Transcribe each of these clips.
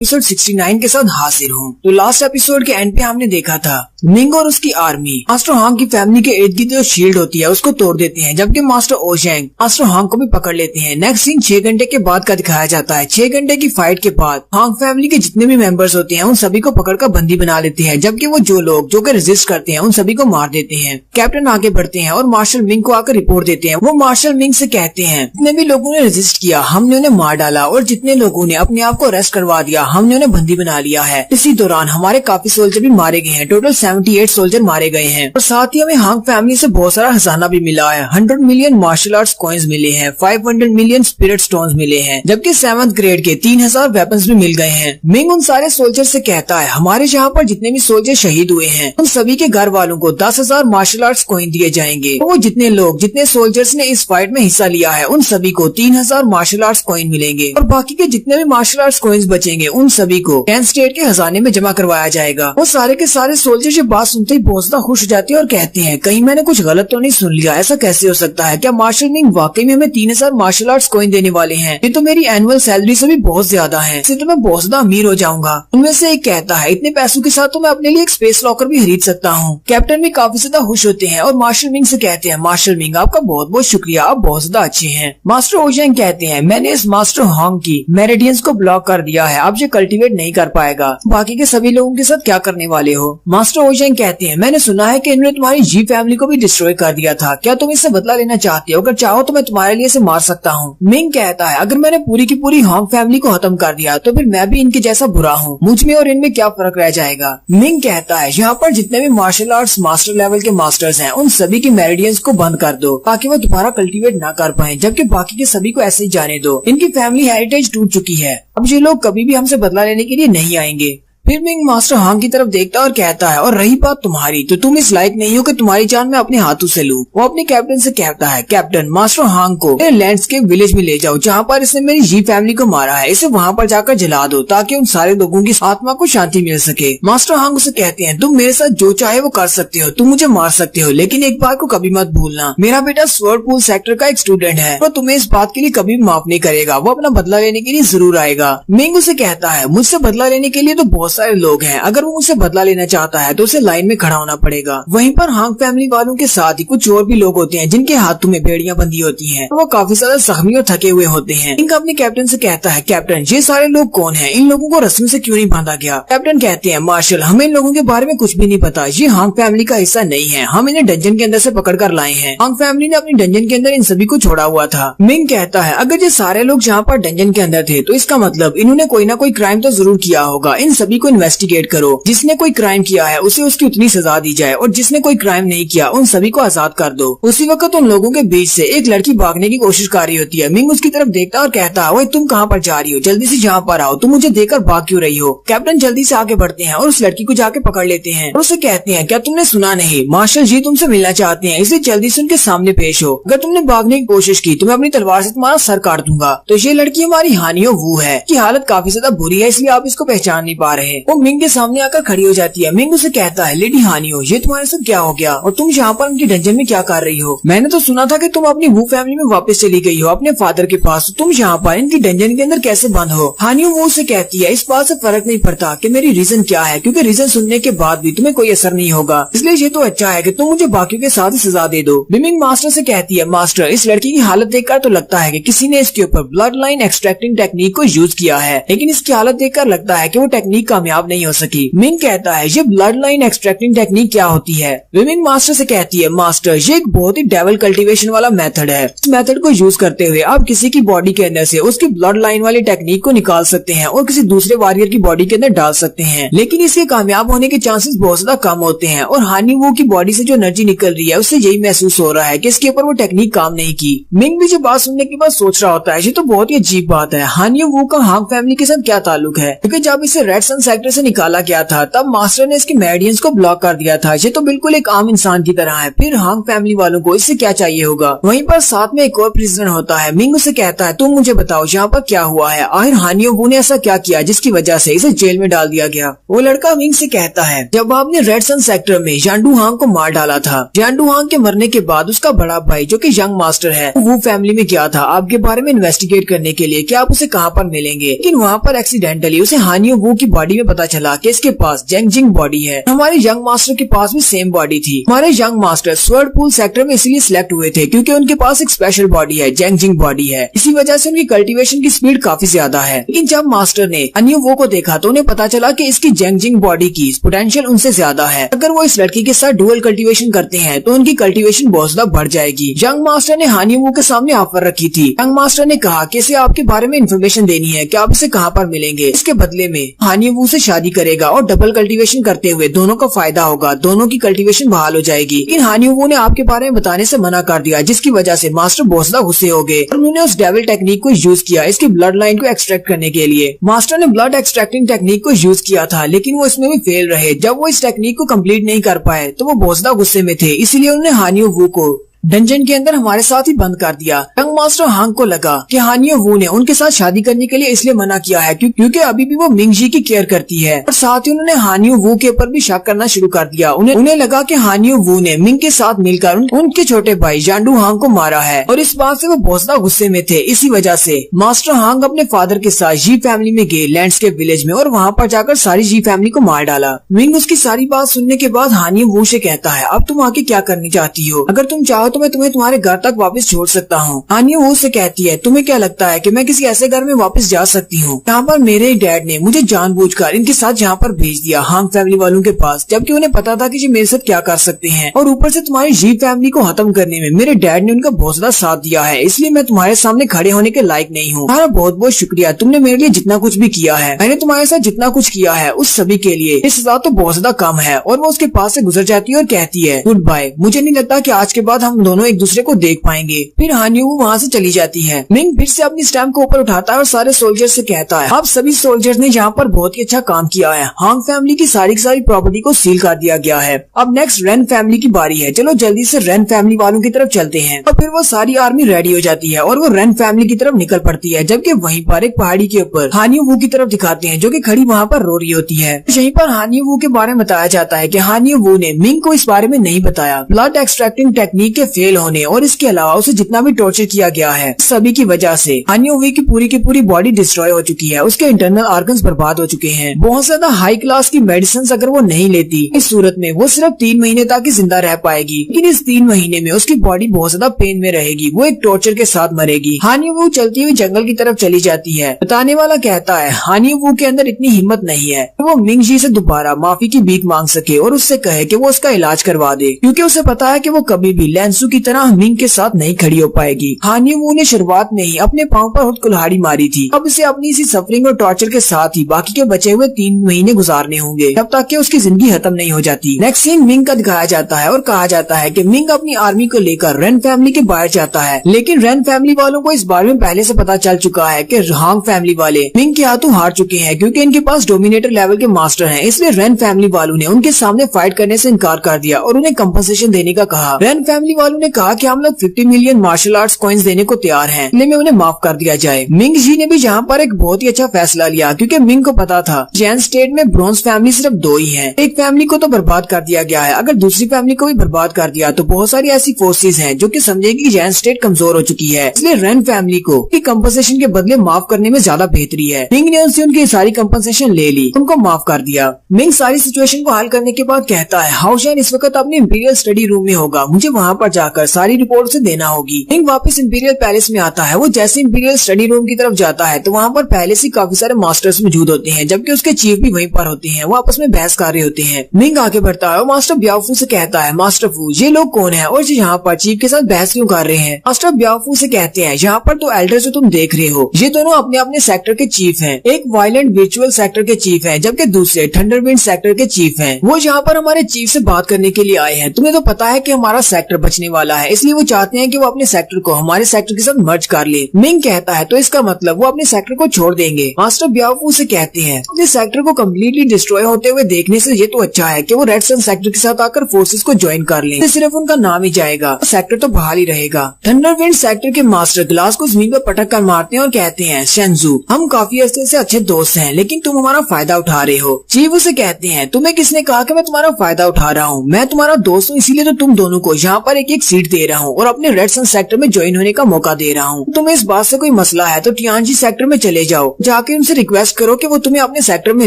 Episode 69 के साथ हाजिर हूँ। तो लास्ट एपिसोड के एंड पे हमने देखा था मिंग और उसकी आर्मी मास्टर हांग की फैमिली के इर्द गिर्द जो शील्ड होती है उसको तोड़ देते हैं, जबकि मास्टर ओशैंग मास्टर हांग को भी पकड़ लेते हैं। नेक्स्ट सीन 6 घंटे के बाद का दिखाया जाता है। 6 घंटे की फाइट के बाद हांग फैमिली के जितने भी मेंबर्स होते हैं उन सभी को पकड़कर बंदी बना लेते हैं, जबकि वो जो लोग जो कि रेजिस्ट करते हैं उन सभी को मार देते हैं। कैप्टन आगे बढ़ते हैं और मार्शल मिंग को आकर रिपोर्ट देते हैं। वो मार्शल मिंग से कहते हैं जितने भी लोगों ने रेजिस्ट किया हमने उन्हें मार डाला और जितने लोगों ने अपने आप को अरेस्ट करवा दिया हमने उन्हें बंदी बना लिया है। इसी दौरान हमारे काफी सोल्जर भी मारे गए हैं। टोटल 78 सोल्जर मारे गए हैं और साथ ही हमें हांग फैमिली से बहुत सारा खजाना भी मिला है। 100 मिलियन मार्शल आर्ट्स कॉइन्स मिले हैं, 500 मिलियन स्पिरिट स्टोन्स मिले हैं, जबकि 7th ग्रेड के 3000 वेपन्स भी मिल गए हैं। मिंग उन सारे सोल्जर से कहता है हमारे यहाँ पर जितने भी सोल्जर शहीद हुए हैं उन सभी के घर वालों को 10,000 मार्शल आर्ट्स कॉइन दिए जाएंगे। तो वो जितने सोल्जर्स ने इस फाइट में हिस्सा लिया है उन सभी को 3000 मार्शल आर्ट्स कॉइन मिलेंगे और बाकी के जितने भी मार्शल आर्ट्स कॉइन्स बचेंगे उन सभी को 10 स्टेट के खजाने में जमा करवाया जाएगा। वो सारे के सारे सोल्जर ये बात सुनते ही बहुत ज्यादा खुश हो जाते हैं और कहते हैं कहीं मैंने कुछ गलत तो नहीं सुन लिया, ऐसा कैसे हो सकता है? क्या मार्शल मिंग वाकई में हमें 3000 मार्शल आर्ट्स कॉइन देने वाले हैं? ये तो मेरी एनुअल सैलरी से भी बहुत ज्यादा है, इससे तो मैं बहुत ज्यादा अमीर हो जाऊंगा। उनमें से एक कहता है इतने पैसों के साथ तो मैं अपने लिए एक स्पेस लॉकर भी खरीद सकता हूँ। कैप्टन भी काफी ज्यादा खुश होते हैं और मार्शल मिंग से कहते हैं मार्शल मिंग आपका बहुत बहुत शुक्रिया, आप बहुत ज्यादा अच्छे हैं। मास्टर ओशैंग कहते हैं मैंने इस मास्टर हांग की मेरिडियंस को ब्लॉक कर दिया है, अब ये कल्टीवेट नहीं कर पाएगा। बाकी के सभी लोगों के साथ क्या करने वाले हो? मास्टर ओशैंग कहते हैं मैंने सुना है कि इन्होंने तुम्हारी जी फैमिली को भी डिस्ट्रॉय कर दिया था, क्या तुम इससे बदला लेना चाहते हो? अगर चाहो तो मैं तुम्हारे लिए इसे मार सकता हूँ। मिंग कहता है अगर मैंने पूरी की पूरी हांग फैमिली को खत्म कर दिया तो फिर मैं भी इनके जैसा बुरा हूँ, मुझ में और इनमें क्या फर्क रह जाएगा? मिंग कहता है यहाँ पर जितने भी मार्शल आर्ट्स मास्टर लेवल के मास्टर्स हैं उन सभी की मेरिडियंस को बंद कर दो ताकि वो दोबारा कल्टीवेट ना कर पाए, जबकि बाकी के सभी को ऐसे ही जाने दो। इनकी फैमिली हेरिटेज टूट चुकी है, अब ये लोग कभी भी हमसे बदला लेने के लिए नहीं आएंगे। फिर मिंग मास्टर हांग की तरफ देखता है और कहता है और रही बात तुम्हारी तो तुम इस लायक नहीं हो कि तुम्हारी जान मैं अपने हाथों से लूं। वो अपने कैप्टन से कहता है कैप्टन मास्टर हांग को मेरे लैंडस्केप विलेज में ले जाओ जहाँ पर इसने मेरी जी फैमिली को मारा है, इसे वहाँ पर जाकर जला दो ताकि उन सारे लोगों की आत्मा को शांति मिल सके। मास्टर हांग उसे कहते हैं तुम मेरे साथ जो चाहे वो कर सकते हो, तुम मुझे मार सकते हो, लेकिन एक बात को कभी मत भूलना मेरा बेटा स्वर्ड पूल सेक्टर का एक स्टूडेंट है, वो तुम्हें इस बात के लिए कभी माफ नहीं करेगा, वो अपना बदला लेने के लिए जरूर आएगा। मिंग उसे कहता है मुझसे बदला लेने के लिए तो बहुत सारे लोग हैं, अगर वो मुझसे बदला लेना चाहता है तो उसे लाइन में खड़ा होना पड़ेगा। वहीं पर हांग फैमिली वालों के साथ ही कुछ और भी लोग होते हैं जिनके हाथों में बेड़ियां बंधी होती हैं, वो काफी ज्यादा जख्मी और थके हुए होते हैं। इनका अपने कैप्टन से कहता है कैप्टन ये सारे लोग कौन हैं? इन लोगों को रस्सियों से क्यों नहीं बांधा गया? कैप्टन कहते हैं मार्शल हमें इन लोगों के बारे में कुछ भी नहीं पता, ये हांग फैमिली का हिस्सा नहीं है, हम इन्हें डंजन के अंदर से पकड़ कर लाए हैं। हांग फैमिली ने अपनी डंजन के अंदर इन सभी को छोड़ा हुआ था। मिंग कहता है अगर ये सारे लोग जहाँ पर डंजन के अंदर थे तो इसका मतलब इन्होंने कोई ना कोई क्राइम तो जरूर किया होगा, इन सभी को इन्वेस्टिगेट करो, जिसने कोई क्राइम किया है उसे उसकी उतनी सजा दी जाए और जिसने कोई क्राइम नहीं किया उन सभी को आजाद कर दो। उसी वक्त उन लोगों के बीच से एक लड़की भागने की कोशिश कर रही होती है। मिंग उसकी तरफ देखता है और कहता है ओए तुम कहाँ पर जा रही हो, जल्दी से यहाँ पर आओ, तुम मुझे देखकर भाग क्यों रही हो? कैप्टन जल्दी से आगे बढ़ते हैं और उस लड़की को जाके पकड़ लेते हैं और उसे कहते हैं क्या तुमने सुना नहीं, मार्शल जी तुमसे मिलना चाहते हैं, इसलिए जल्दी से उनके सामने पेश हो, अगर तुमने भागने की कोशिश की तो मैं अपनी तलवार से तुम्हारा सर काट दूंगा। तो ये लड़की हमारी हानियो वो है की हालत काफी ज्यादा बुरी है, इसलिए आप इसको पहचान नहीं पा रहे। वो मिंग के सामने आकर खड़ी हो जाती है। मिंग उसे कहता है लेडी हानियो ये तुम्हारे साथ क्या हो गया और तुम यहाँ पर उनकी डंजन में क्या कर रही हो? मैंने तो सुना था कि तुम अपनी वो फैमिली में वापस चली गई हो अपने फादर के पास, तुम यहाँ पर इनकी डंजन के अंदर कैसे बंद हो? हानियो वो उसे कहती है इस बात से फर्क नहीं पड़ता कि मेरी रीजन क्या है, क्योंकि रीजन सुनने के बाद भी तुम्हें कोई असर नहीं होगा, इसलिए ये तो अच्छा है कि तुम मुझे बाकियों के साथ ही सजा दे दो। मिंग मास्टर से कहती है मास्टर इस लड़की की हालत देखकर तो लगता है कि किसी ने इसके ऊपर ब्लड लाइन एक्सट्रैक्टिंग टेक्निक को यूज किया है, लेकिन इसकी हालत देखकर लगता है कि वो टेक्निक कामयाब नहीं हो सकी। मिंग कहता है ये ब्लड लाइन एक्सट्रैक्टिंग टेक्निक क्या होती है? विमिंग मास्टर से कहती है मास्टर ये एक बहुत ही डेवल कल्टीवेशन वाला मेथड है, इस मेथड को यूज करते हुए आप किसी की बॉडी के अंदर से उसकी ब्लड लाइन वाली टेक्निक को निकाल सकते हैं और किसी दूसरे वॉरियर की बॉडी के अंदर डाल सकते हैं, लेकिन इसके कामयाब होने के चांसेस बहुत ज्यादा कम होते हैं और हानि वो की बॉडी से जो एनर्जी निकल रही है उससे यही महसूस हो रहा है कि इसके ऊपर वो टेक्निक काम नहीं की। मिंग भी जो बात सुनने के बाद सोच रहा होता है ये तो बहुत ही अजीब बात है, हानि वो का हांग फैमिली के साथ क्या ताल्लुक है, क्योंकि जब इसे रेड सन सेक्टर से निकाला गया था तब मास्टर ने इसके मेरिडियंस को ब्लॉक कर दिया था। ये तो बिल्कुल एक आम इंसान की तरह है। फिर हांग फैमिली वालों को इससे क्या चाहिए होगा। वहीं पर साथ में एक और प्रिजनर होता है। मिंग उसे कहता है तुम मुझे बताओ यहाँ पर क्या हुआ है, आखिर हानियो वू ने ऐसा क्या किया जिसकी वजह से इसे जेल में डाल दिया गया। वो लड़का मिंग से कहता है जब आपने रेड सन सेक्टर में जांडू हांग को मार डाला था, जांडू हांग के मरने के बाद उसका बड़ा भाई जो कि यंग मास्टर है वो फैमिली में गया था आपके बारे में इन्वेस्टिगेट करने के लिए कि आप उसे कहाँ पर मिलेंगे। लेकिन वहाँ पर एक्सीडेंटली उसे हानियो वू की बॉडी में पता चला कि इसके पास जेंगजिंग बॉडी है। हमारे यंग मास्टर के पास भी सेम बॉडी थी। हमारे young master sword pool sector में इसलिए सिलेक्ट हुए थे क्योंकि उनके पास एक स्पेशल बॉडी है, जेंगजिंग बॉडी है। इसी वजह से उनकी कल्टीवेशन की स्पीड काफी ज्यादा है। लेकिन जब मास्टर ने हानियो वू को देखा तो उन्हें पता चला कि इसकी जेंगजिंग बॉडी की पोटेंशियल उनसे ज्यादा है। अगर वो इस लड़की के साथ डुअल कल्टीवेशन करते हैं तो उनकी कल्टीवेशन बहुत ज्यादा बढ़ जाएगी। यंग मास्टर ने हानियो वू के सामने ऑफर रखी थी। यंग मास्टर ने कहा कि इसे आपके बारे में इन्फॉर्मेशन देनी है कि आप इसे कहाँ पर मिलेंगे। इसके बदले में हानियो वू से शादी करेगा और डबल कल्टीवेशन करते हुए दोनों का फायदा होगा, दोनों की कल्टीवेशन बहाल हो जाएगी। लेकिन हानियो वू ने आपके बारे में बताने से मना कर दिया जिसकी वजह से मास्टर बहुत ज्यादा गुस्से हो गए और उन्होंने उस डेविल टेक्निक को यूज किया इसकी ब्लड लाइन को एक्सट्रैक्ट करने के लिए। मास्टर ने ब्लड एक्सट्रैक्टिंग टेक्निक को यूज किया था लेकिन वो इसमें भी फेल रहे। जब वो इस टेक्निक को कम्प्लीट नहीं कर पाए तो वो बहुत ज्यादा गुस्से में थे, इसलिए उन्होंने हानियो वू को डंजन के अंदर हमारे साथ ही बंद कर दिया। यंग मास्टर हांग को लगा कि हानियो वू ने उनके साथ शादी करने के लिए इसलिए मना किया है क्योंकि अभी भी वो मिंग जी की केयर करती है और साथ ही उन्होंने हानियो वू के ऊपर भी शक करना शुरू कर दिया। उन्हें लगा कि हानियो वू ने मिंग के साथ मिलकर उनके छोटे भाई जांडू हांग को मारा है और इस बात से वो बहुत ज्यादा गुस्से में थे। इसी वजह से मास्टर हांग अपने फादर के साथ जी फैमिली में गए लैंडस्केप विलेज में और वहाँ पर जाकर सारी जी फैमिली को मार डाला। मिंग उसकी सारी बात सुनने के बाद हानियो वू से कहता है अब तुम आगे क्या करनी चाहती हो, अगर तुम चाहो तो मैं तुम्हें तुम्हारे घर तक वापस छोड़ सकता हूँ। हानियो वू से कहती है तुम्हें क्या लगता है कि मैं किसी ऐसे घर में वापस जा सकती हूँ जहाँ पर मेरे डैड ने मुझे जानबूझकर इनके साथ यहाँ पर भेज दिया हांग फैमिली वालों के पास, जबकि उन्हें पता था कि ये मेरे साथ क्या कर सकते हैं और ऊपर से तुम्हारी जी फैमिली को खत्म करने में मेरे डैड ने उनका बहुत ज्यादा साथ दिया है, इसलिए मैं तुम्हारे सामने खड़े होने के लायक नहीं हूँ। तुम्हारा बहुत बहुत शुक्रिया, तुमने मेरे लिए जितना कुछ भी किया है, मैंने तुम्हारे साथ जितना कुछ किया है उस सभी के लिए ये सजा तो बहुत ज्यादा कम है। और वो उसके पास से गुजर जाती है और कहती है गुड बाय, मुझे नहीं लगता कि आज के बाद हम दोनों एक दूसरे को देख पाएंगे। फिर हानियो वू वहाँ से चली जाती है। मिंग फिर से अपनी स्टैम्प को ऊपर उठाता है और सारे सोल्जर से कहता है आप सभी सोल्जर्स ने यहाँ पर बहुत ही अच्छा काम किया है। हांग फैमिली की सारी प्रॉपर्टी को सील कर दिया गया है। अब नेक्स्ट रेन फैमिली की बारी है, चलो जल्दी से रेन फैमिली वालों की तरफ चलते हैं। और फिर वो सारी आर्मी रेडी हो जाती है और वो रेन फैमिली की तरफ निकल पड़ती है, जबकि वहीं पर एक पहाड़ी के ऊपर हानियो वू की तरफ दिखाते हैं जो कि खड़ी वहाँ पर रो रही होती है। यहीं पर हानियो वू के बारे में बताया जाता है कि हानियो वू ने मिंग को इस बारे में नहीं बताया। ब्लड एक्सट्रैक्टिंग टेक्निक के फेल होने और इसके अलावा उसे जितना भी टॉर्चर किया गया है सभी की वजह से हानियो वू की पूरी बॉडी डिस्ट्रॉय हो चुकी है, उसके इंटरनल ऑर्गन्स बर्बाद हो चुके हैं। बहुत ज्यादा हाई क्लास की मेडिसिन अगर वो नहीं लेती इस सूरत में वो सिर्फ 3 महीने तक ही जिंदा रह पाएगी, लेकिन इस 3 महीने में उसकी बॉडी बहुत ज्यादा पेन में रहेगी, वो एक टॉर्चर के साथ मरेगी। हानियो वू चलती हुई जंगल की तरफ चली जाती है। बताने वाला कहता है हानियो वू के अंदर इतनी हिम्मत नहीं है कि वो मिंग जी से दोबारा माफी की भीख मांग सके और उससे कहे कि वो उसका इलाज करवा दे, क्योंकि उसे पता है कि वो कभी भी लैंसू की तरह मिंग के साथ नहीं खड़ी हो पाएगी। हानियो वू ने शुरुआत में ही अपने पाँव पर खुद कुल्हाड़ी मारी थी, अब इसे अपनी इसी सफरिंग और टॉर्चर के साथ ही बाकी के बचे हुए 3 महीने गुजारने होंगे जब तक कि उसकी जिंदगी खत्म नहीं हो जाती। नेक्स्ट सीन मिंग का दिखाया जाता है और कहा जाता है कि मिंग अपनी आर्मी को लेकर रेन फैमिली के बाहर जाता है, लेकिन रेन फैमिली वालों को इस बारे में पहले से पता चल चुका है कि हांग फैमिली वाले मिंग के हाथों हार चुके हैं क्योंकि इनके पास डोमिनेटर लेवल के मास्टर हैं। इसलिए रेन फैमिली वालों ने उनके सामने फाइट करने से इनकार कर दिया और उन्हें कंपनसेशन देने का कहा। रेन फैमिली वालों ने कहा कि हम लोग 50 मिलियन मार्शल आर्ट्स कॉइन्स देने को तैयार हैं, इसलिए में उन्हें माफ कर दिया जाए। मिंग जी ने भी यहाँ पर एक बहुत ही अच्छा फैसला लिया क्योंकि मिंग को पता था जैन स्टेट में ब्रॉन्ज फैमिली सिर्फ 2 ही है, एक फैमिली को तो बर्बाद कर दिया गया है, अगर दूसरी फैमिली को भी बर्बाद कर दिया तो बहुत सारी ऐसी फोर्सेज हैं जो कि समझेगी कि जैन स्टेट कमजोर हो चुकी है, इसलिए रेन फैमिली को कंपनसेशन के बदले माफ करने में ज्यादा बेहतरी है। मिंग ने उनसे उनकी सारी कंपनसेशन ले ली, उनको माफ कर दिया। मिंग सारी सिचुएशन को हल करने के बाद कहता है हाउशैन इस वक्त अपने इंपीरियल स्टडी रूम में होगा, मुझे वहाँ पर जाकर सारी रिपोर्ट उसे देना होगी। मिंग वापस इंपीरियल पैलेस में आता है। वो जैसे इंपीरियल स्टडी रूम की तरफ जाता है तो वहाँ पर पहले से काफी सारे मास्टर्स मौजूद होते हैं, जबकि उसके चीफ भी वहीं पर होते हैं। वो आपस में बहस कर रहे होते हैं। मिंग आगे बढ़ता है और मास्टर ब्याओफू से कहता है मास्टर फू ये लोग कौन है और यहाँ पर चीफ के साथ बहस क्यों कर रहे हैं। मास्टर ब्याओफू से कहते हैं यहाँ पर तो एल्डर जो तुम देख रहे हो ये दोनों अपने अपने सेक्टर के चीफ हैं, एक वायलेंट विचुअल सेक्टर के चीफ हैं जबकि दूसरे थंडरविंड सेक्टर के चीफ हैं। वो यहाँ पर हमारे चीफ से बात करने के लिए आए हैं। तुम्हें तो पता है कि हमारा सेक्टर बचने वाला है, इसलिए वो चाहते हैं कि वो अपने सेक्टर को हमारे सेक्टर के साथ मर्ज कर ले। मिंग कहता है तो इसका मतलब वो अपने सेक्टर को छोड़ देंगे। मास्टर ब्याओफू से कहते हैं अपने सेक्टर को कम्प्लीटली डिस्ट्रॉय होते हुए देखने से ये तो अच्छा है कि वो रेड सन सेक्टर के साथ आकर फोर्सेस को ज्वाइन कर लें। सिर्फ उनका नाम ही जाएगा, सेक्टर तो बहाल ही रहेगा। थंडरविंड सेक्टर के मास्टर ग्लास को जमीन पर पटक कर मारते हैं और कहते हैं शेंजू, हम काफी अरसे से अच्छे दोस्त हैं, लेकिन तुम हमारा फायदा उठा रहे हो। चीफ उसे कहते हैं तुम्हें किसने कहा कि मैं तुम्हारा फायदा उठा रहा हूँ? मैं तुम्हारा दोस्त हूँ, इसीलिए तो तुम दोनों को यहाँ पर एक एक सीट दे रहा हूँ और अपने रेड सन सेक्टर में ज्वाइन होने का मौका दे रहा हूँ। तुम्हें इस बात से कोई मसला है तो टियानजी सेक्टर में चले जाओ, जाके उनसे रिक्वेस्ट करो कि वो तुम्हें अपने सेक्टर में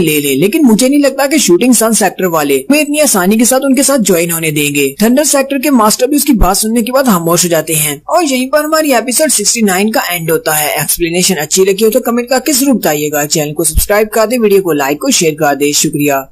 ले ले, लेकिन मुझे नहीं लगता कि शूटिंग सन सेक्टर वाले तुम्हें इतनी आसानी के साथ उनके साथ ज्वाइन होने देंगे। थंडर सेक्टर के मास्टर भी उसकी बात सुनने के बाद खामोश हो जाते हैं और यहीं पर हमारी एपिसोड 69 का एंड होता है। एक्सप्लेनेशन अच्छी लगी हो तो कमेंट करके जरूर बताइएगा। चैनल को सब्सक्राइब कर दे, वीडियो को लाइक और शेयर कर दे। शुक्रिया।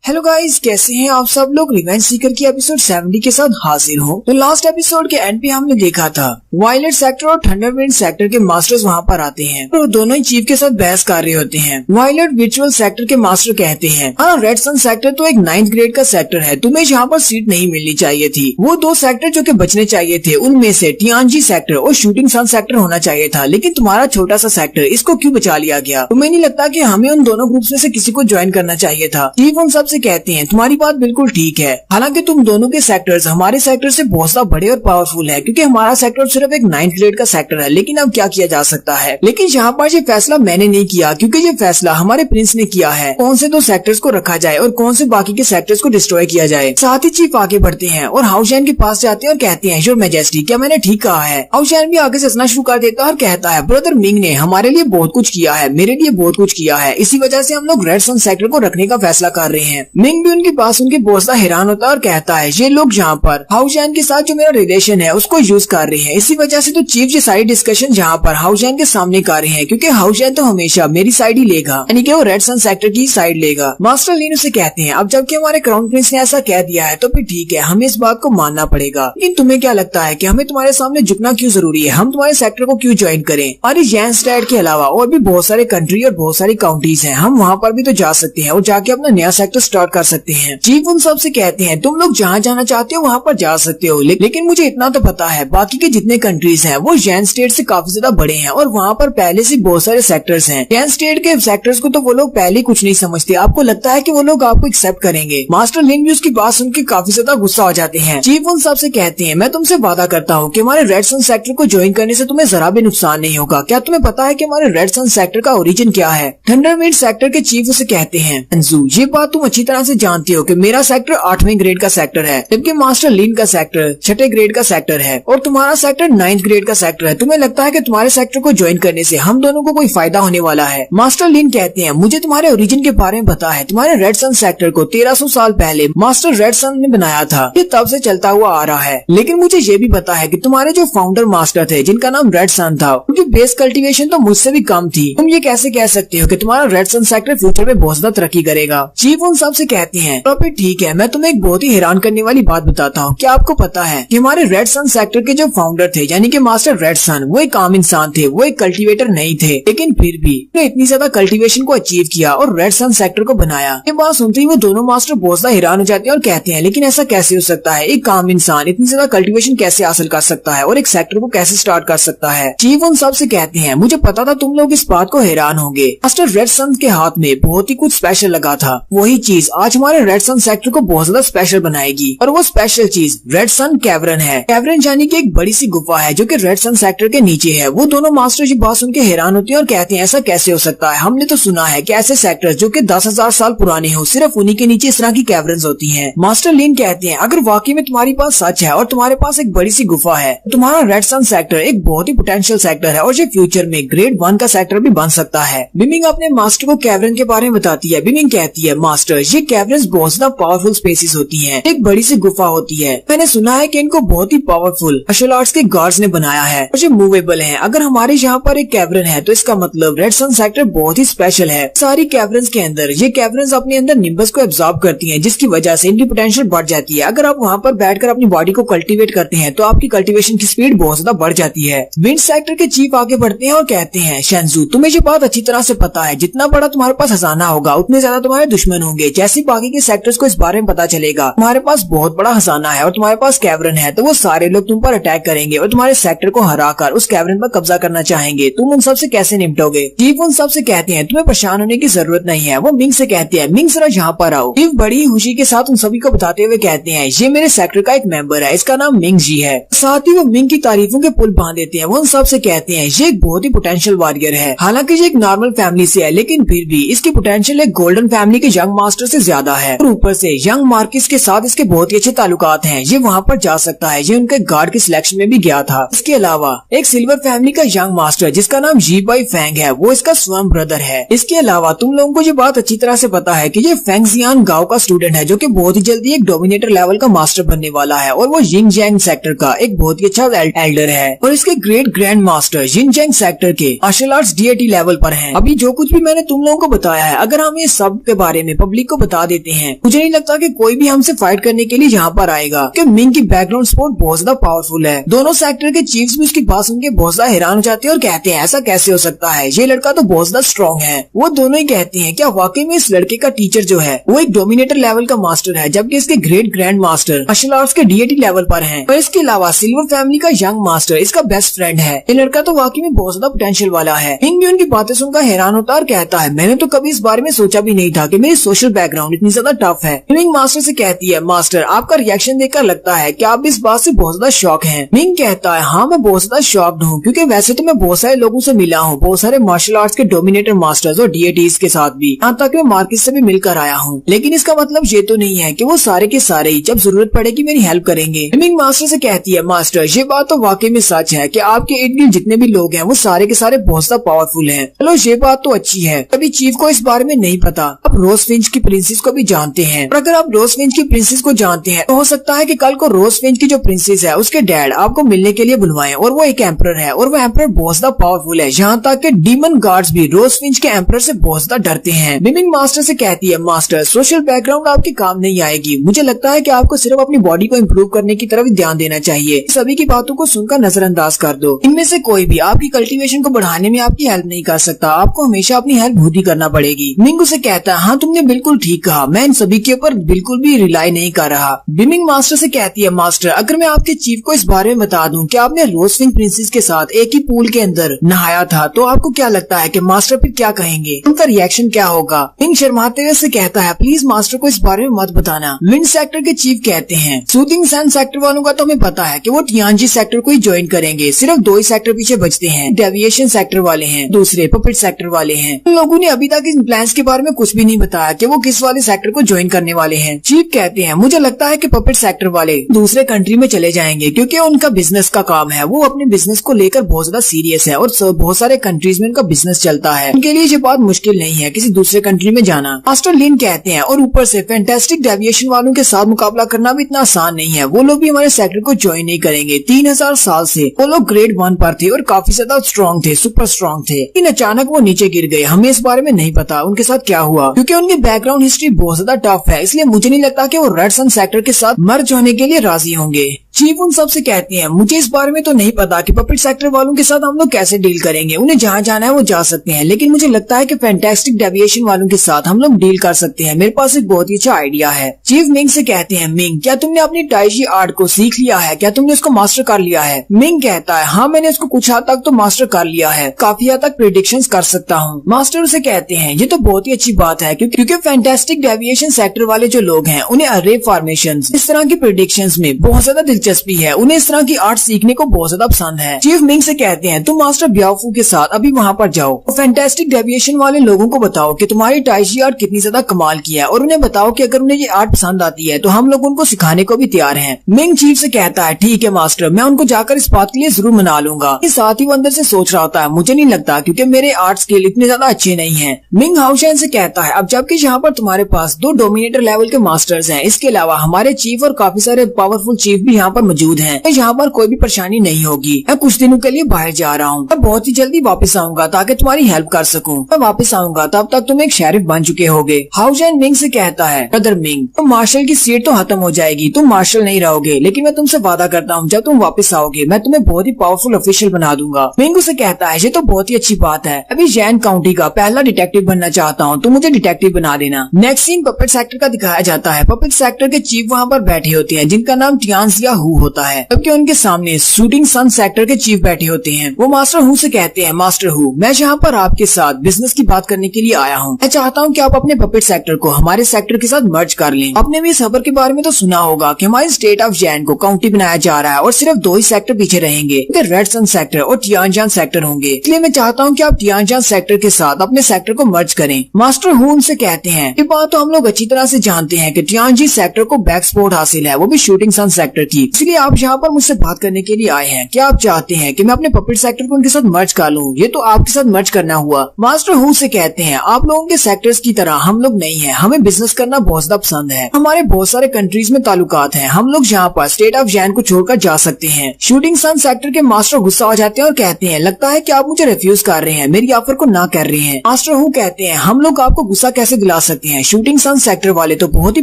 हेलो गाइस, कैसे हैं आप सब लोग? रिवेंज सीकर की एपिसोड 70 के साथ हाजिर हूँ। तो लास्ट एपिसोड के एंड पे हमने देखा था वायलेट सेक्टर और थंडरविंड सेक्टर के मास्टर्स वहाँ पर आते हैं और दोनों ही चीफ के साथ बहस कर रहे होते हैं। वायलेट विचुअल सेक्टर के मास्टर कहते हैं हाँ, रेड सन सेक्टर तो एक 9th ग्रेड का सेक्टर है, तुम्हें यहाँ पर सीट नहीं मिलनी चाहिए थी। वो 2 सेक्टर जो कि बचने चाहिए थे उनमें से टियानजी सेक्टर और शूटिंग सन सेक्टर होना चाहिए था, लेकिन तुम्हारा छोटा सा सेक्टर, इसको क्यों बचा लिया गया? तुम्हें नहीं लगता कि हमें उन दोनों ग्रुप में से किसी को ज्वाइन करना चाहिए था? चीफ उन सबसे कहते हैं तुम्हारी बात बिल्कुल ठीक है, हालांकि तुम दोनों के सेक्टर्स हमारे सेक्टर से बहुत ज्यादा बड़े और पावरफुल है, क्योंकि हमारा सेक्टर सिर्फ एक 9th ग्रेड का सेक्टर है। लेकिन अब क्या किया जा सकता है? लेकिन यहाँ पर ये फैसला मैंने नहीं किया, क्योंकि ये फैसला हमारे प्रिंस ने किया है कौन से 2 सेक्टर्स को रखा जाए और कौन से बाकी के सेक्टर्स को डिस्ट्रॉय किया जाए। साथ ही चीफ आगे बढ़ते हैं और हाउसजैन के पास जाते हैं और कहते हैं योर मैजेस्टी, क्या मैंने ठीक कहा है? हाउसजैन भी आगे से हंसना शुरू कर देता है और कहता है ब्रदर मिंग ने हमारे लिए बहुत कुछ किया है, मेरे लिए बहुत कुछ किया है, इसी वजह से हम लोग रेड सन सेक्टर को रखने का फैसला कर रहे हैं। मिंग भी उनकी बात सुन के बहुत हैरान होता है और कहता है ये लोग यहाँ पर हाउसजैन के साथ जो मेरा रिलेशन है उसको यूज कर रहे हैं, इसी वजह से तो चीफ ये सारी डिस्कशन यहाँ पर हाउसजैन के सामने कर रहे हैं, क्योंकि हाउसजैन तो हमेशा मेरी साइड ही लेगा, यानी कि वो रेड सन सेक्टर की साइड लेगा। मास्टर लीन उसे कहते हैं अब जबकि हमारे क्राउन प्रिंस ने ऐसा कह दिया है तो फिर ठीक है, हमें इस बात को मानना पड़ेगा। लेकिन तुम्हें क्या लगता है कि हमें तुम्हारे सामने झुकना क्यों जरूरी है? हम तुम्हारे सेक्टर को क्यों ज्वाइन करें? हमारे जैन स्टेट के अलावा और भी बहुत सारे कंट्री और बहुत सारी काउंटीज है, हम वहाँ पर भी तो जा सकते हैं और जाके अपना नया सेक्टर स्टार्ट कर सकते हैं। चीफ उन सबसे कहते हैं तुम लोग जहाँ जाना चाहते हो वहाँ पर जा सकते हो, लेकिन मुझे इतना तो पता है बाकी के जितने कंट्रीज हैं वो जैन स्टेट से काफी ज्यादा बड़े हैं और वहाँ पर पहले से बहुत सारे सेक्टर्स हैं। जैन स्टेट के सेक्टर्स को तो वो लोग पहले कुछ नहीं समझते, आपको लगता है कि वो लोग आपको एक्सेप्ट करेंगे? मास्टर लिन भी उसकी बात सुन के काफी ज्यादा गुस्सा हो जाते हैं। चीफ उन सबसे कहते हैं मैं तुमसे वादा करता हूँ कि हमारे रेड सन सेक्टर को ज्वाइन करने से तुम्हें जरा भी नुकसान नहीं होगा। क्या तुम्हें पता है कि हमारे रेड सन सेक्टर का ओरिजिन क्या है? थंडरविंड सेक्टर के चीफ उसे कहते हैं अंजू, ये बात तुम अच्छी तरह से जानते हो कि मेरा सेक्टर 8वें ग्रेड का सेक्टर है, जबकि मास्टर लीन का सेक्टर 6ठे ग्रेड का सेक्टर है और तुम्हारा सेक्टर 9th ग्रेड का सेक्टर है। तुम्हें लगता है कि तुम्हारे सेक्टर को ज्वाइन करने से हम दोनों को कोई फायदा होने वाला है? मास्टर लीन कहते हैं मुझे तुम्हारे ओरिजिन के बारे में पता है, तुम्हारे रेड सन सेक्टर को 1300 साल पहले मास्टर रेड सन ने बनाया था, ये तब से चलता हुआ आ रहा है। लेकिन मुझे ये भी पता है कि तुम्हारे जो फाउंडर मास्टर थे जिनका नाम रेड सन था, उनकी बेस कल्टीवेशन तो मुझसे भी कम थी। तुम ये कैसे कह सकते हो कि तुम्हारा रेड सन सेक्टर फ्यूचर में बहुत ज्यादा तरक्की करेगा? चीफ उन सबसे कहते हैं तो फिर ठीक है, मैं तुम्हें एक बहुत ही हैरान करने वाली बात बताता हूँ। क्या आपको पता है कि हमारे रेड सन सेक्टर के जो फाउंडर थे यानी कि मास्टर रेड सन, वो एक आम इंसान थे, वो एक कल्टीवेटर नहीं थे, लेकिन फिर भी उन्होंने इतनी ज्यादा कल्टीवेशन को अचीव किया और रेड सन सेक्टर को बनाया। ये बात सुनते ही वो दोनों मास्टर बहुत ज्यादा हैरान हो जाते हैं और कहते हैं लेकिन ऐसा कैसे हो सकता है? एक आम इंसान इतनी ज्यादा कल्टीवेशन कैसे हासिल कर सकता है और एक सेक्टर को कैसे स्टार्ट कर सकता है? चीफ उन सबसे कहते हैं मुझे पता था तुम लोग इस बात को हैरान होंगे। मास्टर रेड सन के हाथ में बहुत ही कुछ स्पेशल लगा था, वही चीज आज हमारे रेड सन सेक्टर को बहुत ज्यादा स्पेशल बनाएगी और वो स्पेशल चीज रेड सन कैवरन है। कैवरन यानी कि एक बड़ी सी गुफा है जो कि रेड सन सेक्टर के नीचे है। वो दोनों मास्टर ये बात सुन के हैरान होते हैं और कहते हैं ऐसा कैसे हो सकता है? हमने तो सुना है कि ऐसे सेक्टर जो कि 10,000 साल पुराने हो सिर्फ उन्हीं के नीचे इस तरह की कैवरन्स होती हैं। मास्टर लीन कहते हैं अगर वाकई में तुम्हारी बात सच है और तुम्हारे पास एक बड़ी सी गुफा है, तो तुम्हारा रेड सन सेक्टर एक बहुत ही पोटेंशियल सेक्टर है और ये फ्यूचर में ग्रेड 1 का सेक्टर भी बन सकता है। बिमिंग अपने मास्टर को कैवरन के बारे में बताती है। बिमिंग कहती है मास्टर ये कैवरन्स बहुत ज्यादा पावरफुल स्पेसिस होती है, एक बड़ी सी गुफा होती है, मैंने सुना है कि इनको बहुत ही पावरफुल मार्शल आर्ट्स के गार्ड्स ने बनाया है और ये मूवेबल है। अगर हमारे यहाँ पर एक कैवरन है तो इसका मतलब रेड सन सेक्टर बहुत ही स्पेशल है। सारी कैवरन्स के अंदर ये कैवरन्स अपने अंदर निम्बस को एब्जॉर्ब करती हैं, जिसकी वजह से इनकी पोटेंशियल बढ़ जाती है। अगर आप वहाँ पर बैठकर अपनी बॉडी को कल्टीवेट करते हैं तो आपकी कल्टीवेशन की स्पीड बहुत ज्यादा बढ़ जाती है। विंड सेक्टर के चीफ आगे बढ़ते हैं और कहते हैं शेंजू, तुम्हें ये बात अच्छी तरह से पता है जितना बड़ा तुम्हारे पास खजाना होगा उतने ज्यादा तुम्हारे दुश्मन होंगे, जैसे बाकी के सेक्टर्स को इस बारे में पता चलेगा तुम्हारे पास बहुत बड़ा खजाना है और तुम्हारे पास कैवरन है, तो वो सारे लोग तुम पर अटैक करेंगे और तुम्हारे सेक्टर को हराकर उस कैवरन पर कब्जा करना चाहेंगे। तुम उन सबसे कैसे निपटोगे? चीफ उन सबसे कहते हैं तुम्हें परेशान होने की जरूरत नहीं है। वो मिंग से कहते हैं मिंग जरा यहाँ पर आओ। चीफ बड़ी ही खुशी के साथ उन सभी को बताते हुए कहते हैं ये मेरे सेक्टर का एक मेंबर है, इसका नाम मिंग जी है। साथ ही वो मिंग की तारीफों के पुल बांध देते हैं। वो उन सबसे कहते हैं ये एक बहुत ही पोटेंशियल वॉरियर है। हालांकि ये एक नॉर्मल फैमिली से है, लेकिन फिर भी इसकी पोटेंशियल एक गोल्डन फैमिली के यंग मास्टर से ज्यादा है। और ऊपर से यंग मार्किस के साथ इसके बहुत ही अच्छे ताल्लुकात हैं। ये वहाँ पर जा सकता है। ये उनके गार्ड के सिलेक्शन में भी गया था। इसके अलावा एक सिल्वर फैमिली का यंग मास्टर जिसका नाम जी बाई फैंग है, वो इसका स्वयं ब्रदर है। इसके अलावा तुम लोगों को ये बात अच्छी तरह से पता है कि ये फेंगजियान गांव का स्टूडेंट है, जो कि बहुत ही जल्दी एक डोमिनेटर लेवल का मास्टर बनने वाला है। और वो यिंगजैंग सेक्टर का एक बहुत ही अच्छा एल्डर है। और इसके ग्रेट ग्रैंड मास्टर यिंगजैंग सेक्टर के मार्शल आर्ट्स डीएटी लेवल पर हैं। अभी जो कुछ भी मैंने तुम लोगों को बताया है, अगर हम ये सब के बारे में पब्लिक को बता देते हैं, मुझे नहीं लगता कि कोई भी हमसे फाइट करने के लिए यहाँ पर आएगा। कि मिंग की बैकग्राउंड सपोर्ट बहुत ज्यादा पावरफुल है। दोनों सेक्टर के चीफ्स भी उसकी बात सुन के बहुत ज्यादा हैरान हो जाते हैं और कहते हैं ऐसा कैसे हो सकता है, ये लड़का तो बहुत ज्यादा स्ट्रॉन्ग है। वो दोनों ही कहते हैं क्या वाकई में इस लड़के का टीचर जो है वो एक डोमिनेटर लेवल का मास्टर है, जबकि इसके great grand master martial arts के डीएटी लेवल पर हैं। और इसके अलावा सिल्वर फैमिली का यंग मास्टर इसका बेस्ट फ्रेंड है। ये लड़का तो वाकई में बहुत ज्यादा पोटेंशियल वाला है। मिंग भी उनकी बातें सुनकर हैरान होता और कहता है मैंने तो कभी इस बारे में सोचा भी नहीं था कि मेरी सोशल बैकग्राउंड इतनी ज्यादा टफ है। मिंग मास्टर से कहती है मास्टर आपका रिएक्शन देखकर लगता है कि आप इस बात से बहुत ज्यादा शॉक हैं। मिंग कहता है हाँ मैं बहुत ज्यादा शॉक्ड हूँ, क्योंकि वैसे तो मैं बहुत सारे लोगों से मिला हूँ, बहुत सारे मार्शल आर्ट्स के डोमिनेटर मास्टर्स और डीएटीज के साथ भी, यहाँ तक मैं मार्किस से भी मिलकर आया हूँ। लेकिन इसका मतलब ये तो नहीं है कि वो सारे के सारे ही जब जरूरत पड़ेगी मेरी हेल्प करेंगे। मिंग मास्टर से कहती है मास्टर ये बात तो वाकई में सच है कि आपके इर्द गिर्द जितने भी लोग हैं वो सारे के सारे बहुत ज्यादा पावरफुल हैं। चलो ये बात तो अच्छी है। अभी चीफ को इस बारे में नहीं पता, आप रोज फिंच की प्रिंसेस को भी जानते हैं। और अगर आप रोज फिंच की प्रिंसेस को जानते हैं तो हो सकता है कि कल को रोज फिंच की जो प्रिंसेस है उसके डैड आपको मिलने के लिए बुलवाएं। और वो एक एम्परर है और वो एम्परर बहुत ज्यादा पावरफुल है, यहाँ तक कि डीमन गार्ड्स भी रोज फिंच के एम्परर से बहुत ज्यादा डरते हैं। मिमिंग मास्टर से कहती है मास्टर सोशल बैकग्राउंड आपके काम नहीं आएगी। मुझे लगता है कि आपको सिर्फ अपनी बॉडी को इम्प्रूव करने की तरफ ध्यान देना चाहिए। सभी की बातों को सुनकर नजरअंदाज कर दो। इनमें से कोई भी आपकी कल्टीवेशन को बढ़ाने में आपकी हेल्प नहीं कर सकता। आपको हमेशा अपनी हेल्प खुद ही करना पड़ेगी। मिंग उसे कहता है हाँ तुमने बिल्कुल ठीक कहा, मैं इन सभी के ऊपर बिल्कुल भी रिलाई नहीं कर रहा। बिमिंग मास्टर से कहती है मास्टर अगर मैं आपके चीफ को इस बारे में बता दूं कि आपने रोज फिंच प्रिंसेस के साथ एक ही पूल के अंदर नहाया था, तो आपको क्या लगता है कि मास्टर फिर क्या कहेंगे, उनका रिएक्शन क्या होगा? मिंग शर्माते हुए से कहता है प्लीज मास्टर को इस बारे में मत बताना। विंड सेक्टर के चीफ कहते हैं सूथिंग सैंड सेक्टर वालों का तो हमें पता है कि वो टियानजी सेक्टर को ही ज्वाइन करेंगे। सिर्फ 2 ही सेक्टर पीछे बचते हैं, डेविएशन सेक्टर वाले हैं, दूसरे पपेट सेक्टर वाले हैं। उन लोगों ने अभी तक इन प्लान्स के बारे में कुछ भी नहीं बताया कि वो किस वाले सेक्टर को ज्वाइन करने वाले हैं। चीफ कहते हैं मुझे लगता है कि पपेट सेक्टर वाले दूसरे कंट्री में चले जाएंगे, क्योंकि उनका बिजनेस का काम है। वो अपने बिजनेस को लेकर बहुत ज्यादा सीरियस है और बहुत सारे कंट्रीज में उनका बिजनेस चलता है। उनके लिए ये बात मुश्किल नहीं है किसी दूसरे कंट्री में जाना। मास्टर लिन कहते हैं और ऊपर से फैंटास्टिक डेविएशन वालों के साथ मुकाबला करना भी इतना आसान नहीं है। वो लोग भी हमारे सेक्टर को ज्वाइन नहीं करेंगे। 3000 साल से वो लोग ग्रेड 1 पर थे और काफी ज्यादा स्ट्रॉन्ग थे, सुपर स्ट्रॉन्ग थे। लेकिन अचानक वो नीचे गिर गए। हमें इस बारे में नहीं पता उनके साथ क्या हुआ, क्योंकि उनकी बैकग्राउंड हिस्ट्री बहुत ज्यादा टफ है। इसलिए मुझे नहीं लगता कि वो रेड सन सेक्टर के साथ मर्ज होने के लिए राजी होंगे। चीफ उन सबसे कहती हैं मुझे इस बारे में तो नहीं पता कि पपेट सेक्टर वालों के साथ हम लोग कैसे डील करेंगे। उन्हें जहाँ जाना है वो जा सकते हैं, लेकिन मुझे लगता है कि फैंटास्टिक डेविएशन वालों के साथ हम लोग डील कर सकते हैं। मेरे पास एक बहुत ही अच्छा आइडिया है। चीफ मिंग से कहते हैं मिंग क्या तुमने अपनी टाइजी आर्ट को सीख लिया है? क्या तुमने उसको मास्टर कर लिया है? मिंग कहता है हाँ मैंने इसको कुछ हद तक तो मास्टर कर लिया है, काफी हद तक प्रेडिक्शंस कर सकता हूँ। मास्टर उसे कहते हैं ये तो बहुत ही अच्छी बात है, क्योंकि फैंटास्टिक डेविएशन सेक्टर वाले जो लोग हैं उन्हें अरे फॉर्मेशन इस तरह की प्रेडिक्शंस में बहुत ज्यादा दिलचस्पी है। उन्हें इस तरह की आर्ट सीखने को बहुत ज्यादा पसंद है। चीफ मिंग से कहते हैं तुम मास्टर ब्याफू के साथ अभी वहाँ पर जाओ और फैंटास्टिक डेविएशन वाले लोगों को बताओ कि तुम्हारी टाइजी आर्ट कितनी ज्यादा कमाल की है, और उन्हें बताओ कि अगर उन्हें ये आर्ट पसंद आती है तो हम लोग उनको सिखाने को भी तैयार हैं। मिंग चीफ से कहता है ठीक है मास्टर, मैं उनको जाकर इस बात के लिए जरूर मना लूंगा। इस साथ ही वो अंदर से सोच रहा होता है मुझे नहीं लगता, क्योंकि मेरे आर्ट स्किल इतने ज्यादा अच्छे नहीं है। मिंग हाउशैन से कहता है अब जबकि यहाँ पर तुम्हारे पास 2 डोमिनेटर लेवल के मास्टर्स हैं, इसके अलावा हमारे चीफ और काफी सारे पावरफुल चीफ भी यहाँ पर मौजूद हैं। तो यहाँ पर कोई भी परेशानी नहीं होगी। मैं कुछ दिनों के लिए बाहर जा रहा हूँ। मैं बहुत ही जल्दी वापस आऊंगा ताकि तुम्हारी हेल्प कर सकूँ। मैं वापस आऊंगा तब तक तुम एक शेरिफ बन चुके होगे। हाउ जैन मिंग से कहता है, ब्रदर मिंग, तुम मार्शल की सीट तो खत्म हो जाएगी, तुम मार्शल नहीं रहोगे, लेकिन मैं तुमसे वादा करता हूँ जब तुम वापस आओगे मैं तुम्हें बहुत ही पावरफुल ऑफिशियल बना दूंगा। मिंग उसे कहता है, ये तो बहुत ही अच्छी बात है। अभी जैन काउंटी का पहला डिटेक्टिव बनना चाहता हूँ, तुम मुझे डिटेक्टिव बना देना। नेक्स्ट सीन पपेट सेक्टर का दिखाया जाता है। पपेट सेक्टर के चीफ वहाँ पर बैठे होते हैं जिनका नाम टियानजिया हु होता है, जबकि उनके सामने शूटिंग सन सेक्टर के चीफ बैठे होते हैं। वो मास्टर हु से कहते हैं, मास्टर हु, मैं यहाँ पर आपके साथ बिजनेस की बात करने के लिए आया हूँ। मैं चाहता हूँ कि आप अपने पपेट सेक्टर को हमारे सेक्टर के साथ मर्ज कर लें। आपने भी इस खबर के बारे में तो सुना होगा कि हमारे स्टेट ऑफ जैन को काउंटी बनाया जा रहा है और सिर्फ 2 ही सेक्टर पीछे रहेंगे, रेड सन सेक्टर और टियानजियान सेक्टर होंगे। इसलिए मैं चाहता हूँ कि आप टियानजियान सेक्टर के साथ अपने सेक्टर को मर्ज करें। मास्टर हु उनसे कहते हैं, ये बात तो हम लोग अच्छी तरह से जानते हैं कि टियानजी सेक्टर को बैक स्पोर्ट हासिल है, वो भी शूटिंग सन सेक्टर की। इसलिए आप यहाँ पर मुझसे बात करने के लिए आए हैं। क्या आप चाहते हैं कि मैं अपने पपेट सेक्टर को उनके साथ मर्ज कर लूँ? ये तो आपके साथ मर्ज करना हुआ। मास्टर हु से कहते हैं, आप लोगों के सेक्टर्स की तरह हम लोग नहीं है, हमें बिजनेस करना बहुत ज्यादा पसंद है। हमारे बहुत सारे कंट्रीज में ताल्लुकात हैं, हम लोग यहाँ पर स्टेट ऑफ जैन को छोड़कर जा सकते हैं। शूटिंग सन सेक्टर के मास्टर गुस्सा हो जाते हैं और कहते हैं, लगता है कि आप मुझे रिफ्यूज कर रहे हैं, मेरी ऑफर को ना कर रहे हैं। मास्टर हु कहते हैं, हम लोग आपको गुस्सा कैसे दिला सकते हैं? शूटिंग सन सेक्टर वाले तो बहुत ही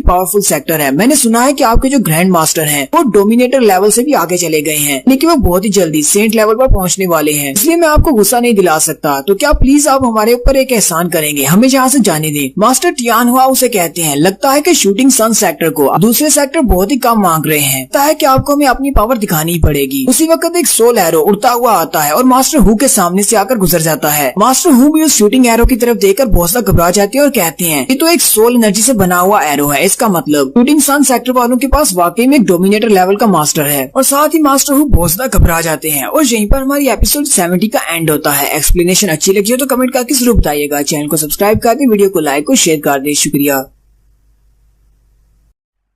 पावरफुल सेक्टर है। मैंने सुना है कि आपके जो ग्रैंड मास्टर हैं वो डोमिनेटर लेवल से भी आगे चले गए हैं, लेकिन वो बहुत ही जल्दी सेंट लेवल पर पहुंचने वाले हैं, इसलिए मैं आपको गुस्सा नहीं दिला सकता। तो क्या प्लीज आप हमारे ऊपर एक एहसान करेंगे, हमें यहाँ से जाने दें। मास्टर टियान हुआ उसे कहते हैं, लगता है कि शूटिंग सन सेक्टर को दूसरे सेक्टर बहुत ही कम मांग रहे हैं, लगता है कि आपको हमें अपनी पावर दिखानी ही पड़ेगी। उसी वक्त एक सोल एरो उड़ता हुआ आता है और मास्टर हु के सामने से आकर गुजर जाता है। मास्टर हु भी उस शूटिंग एरो की तरफ देखकर बहुत सा घबरा जाते हैं और कहते हैं, ये तो एक सोल एनर्जी से बना हुआ एरो है, इसका मतलब शूटिंग सन सेक्टर वालों के पास वाकई में एक डोमिनेटर लेवल का मास्टर है। और साथ ही मास्टर हु बहुत ज्यादा घबरा जाते हैं और यहीं पर हमारी एपिसोड 70 का एंड होता है। एक्सप्लेनेशन अच्छी लगी हो तो कमेंट करके जरूर बताइएगा। चैनल को सब्सक्राइब कर दे, वीडियो को लाइक और शेयर कर दे। शुक्रिया।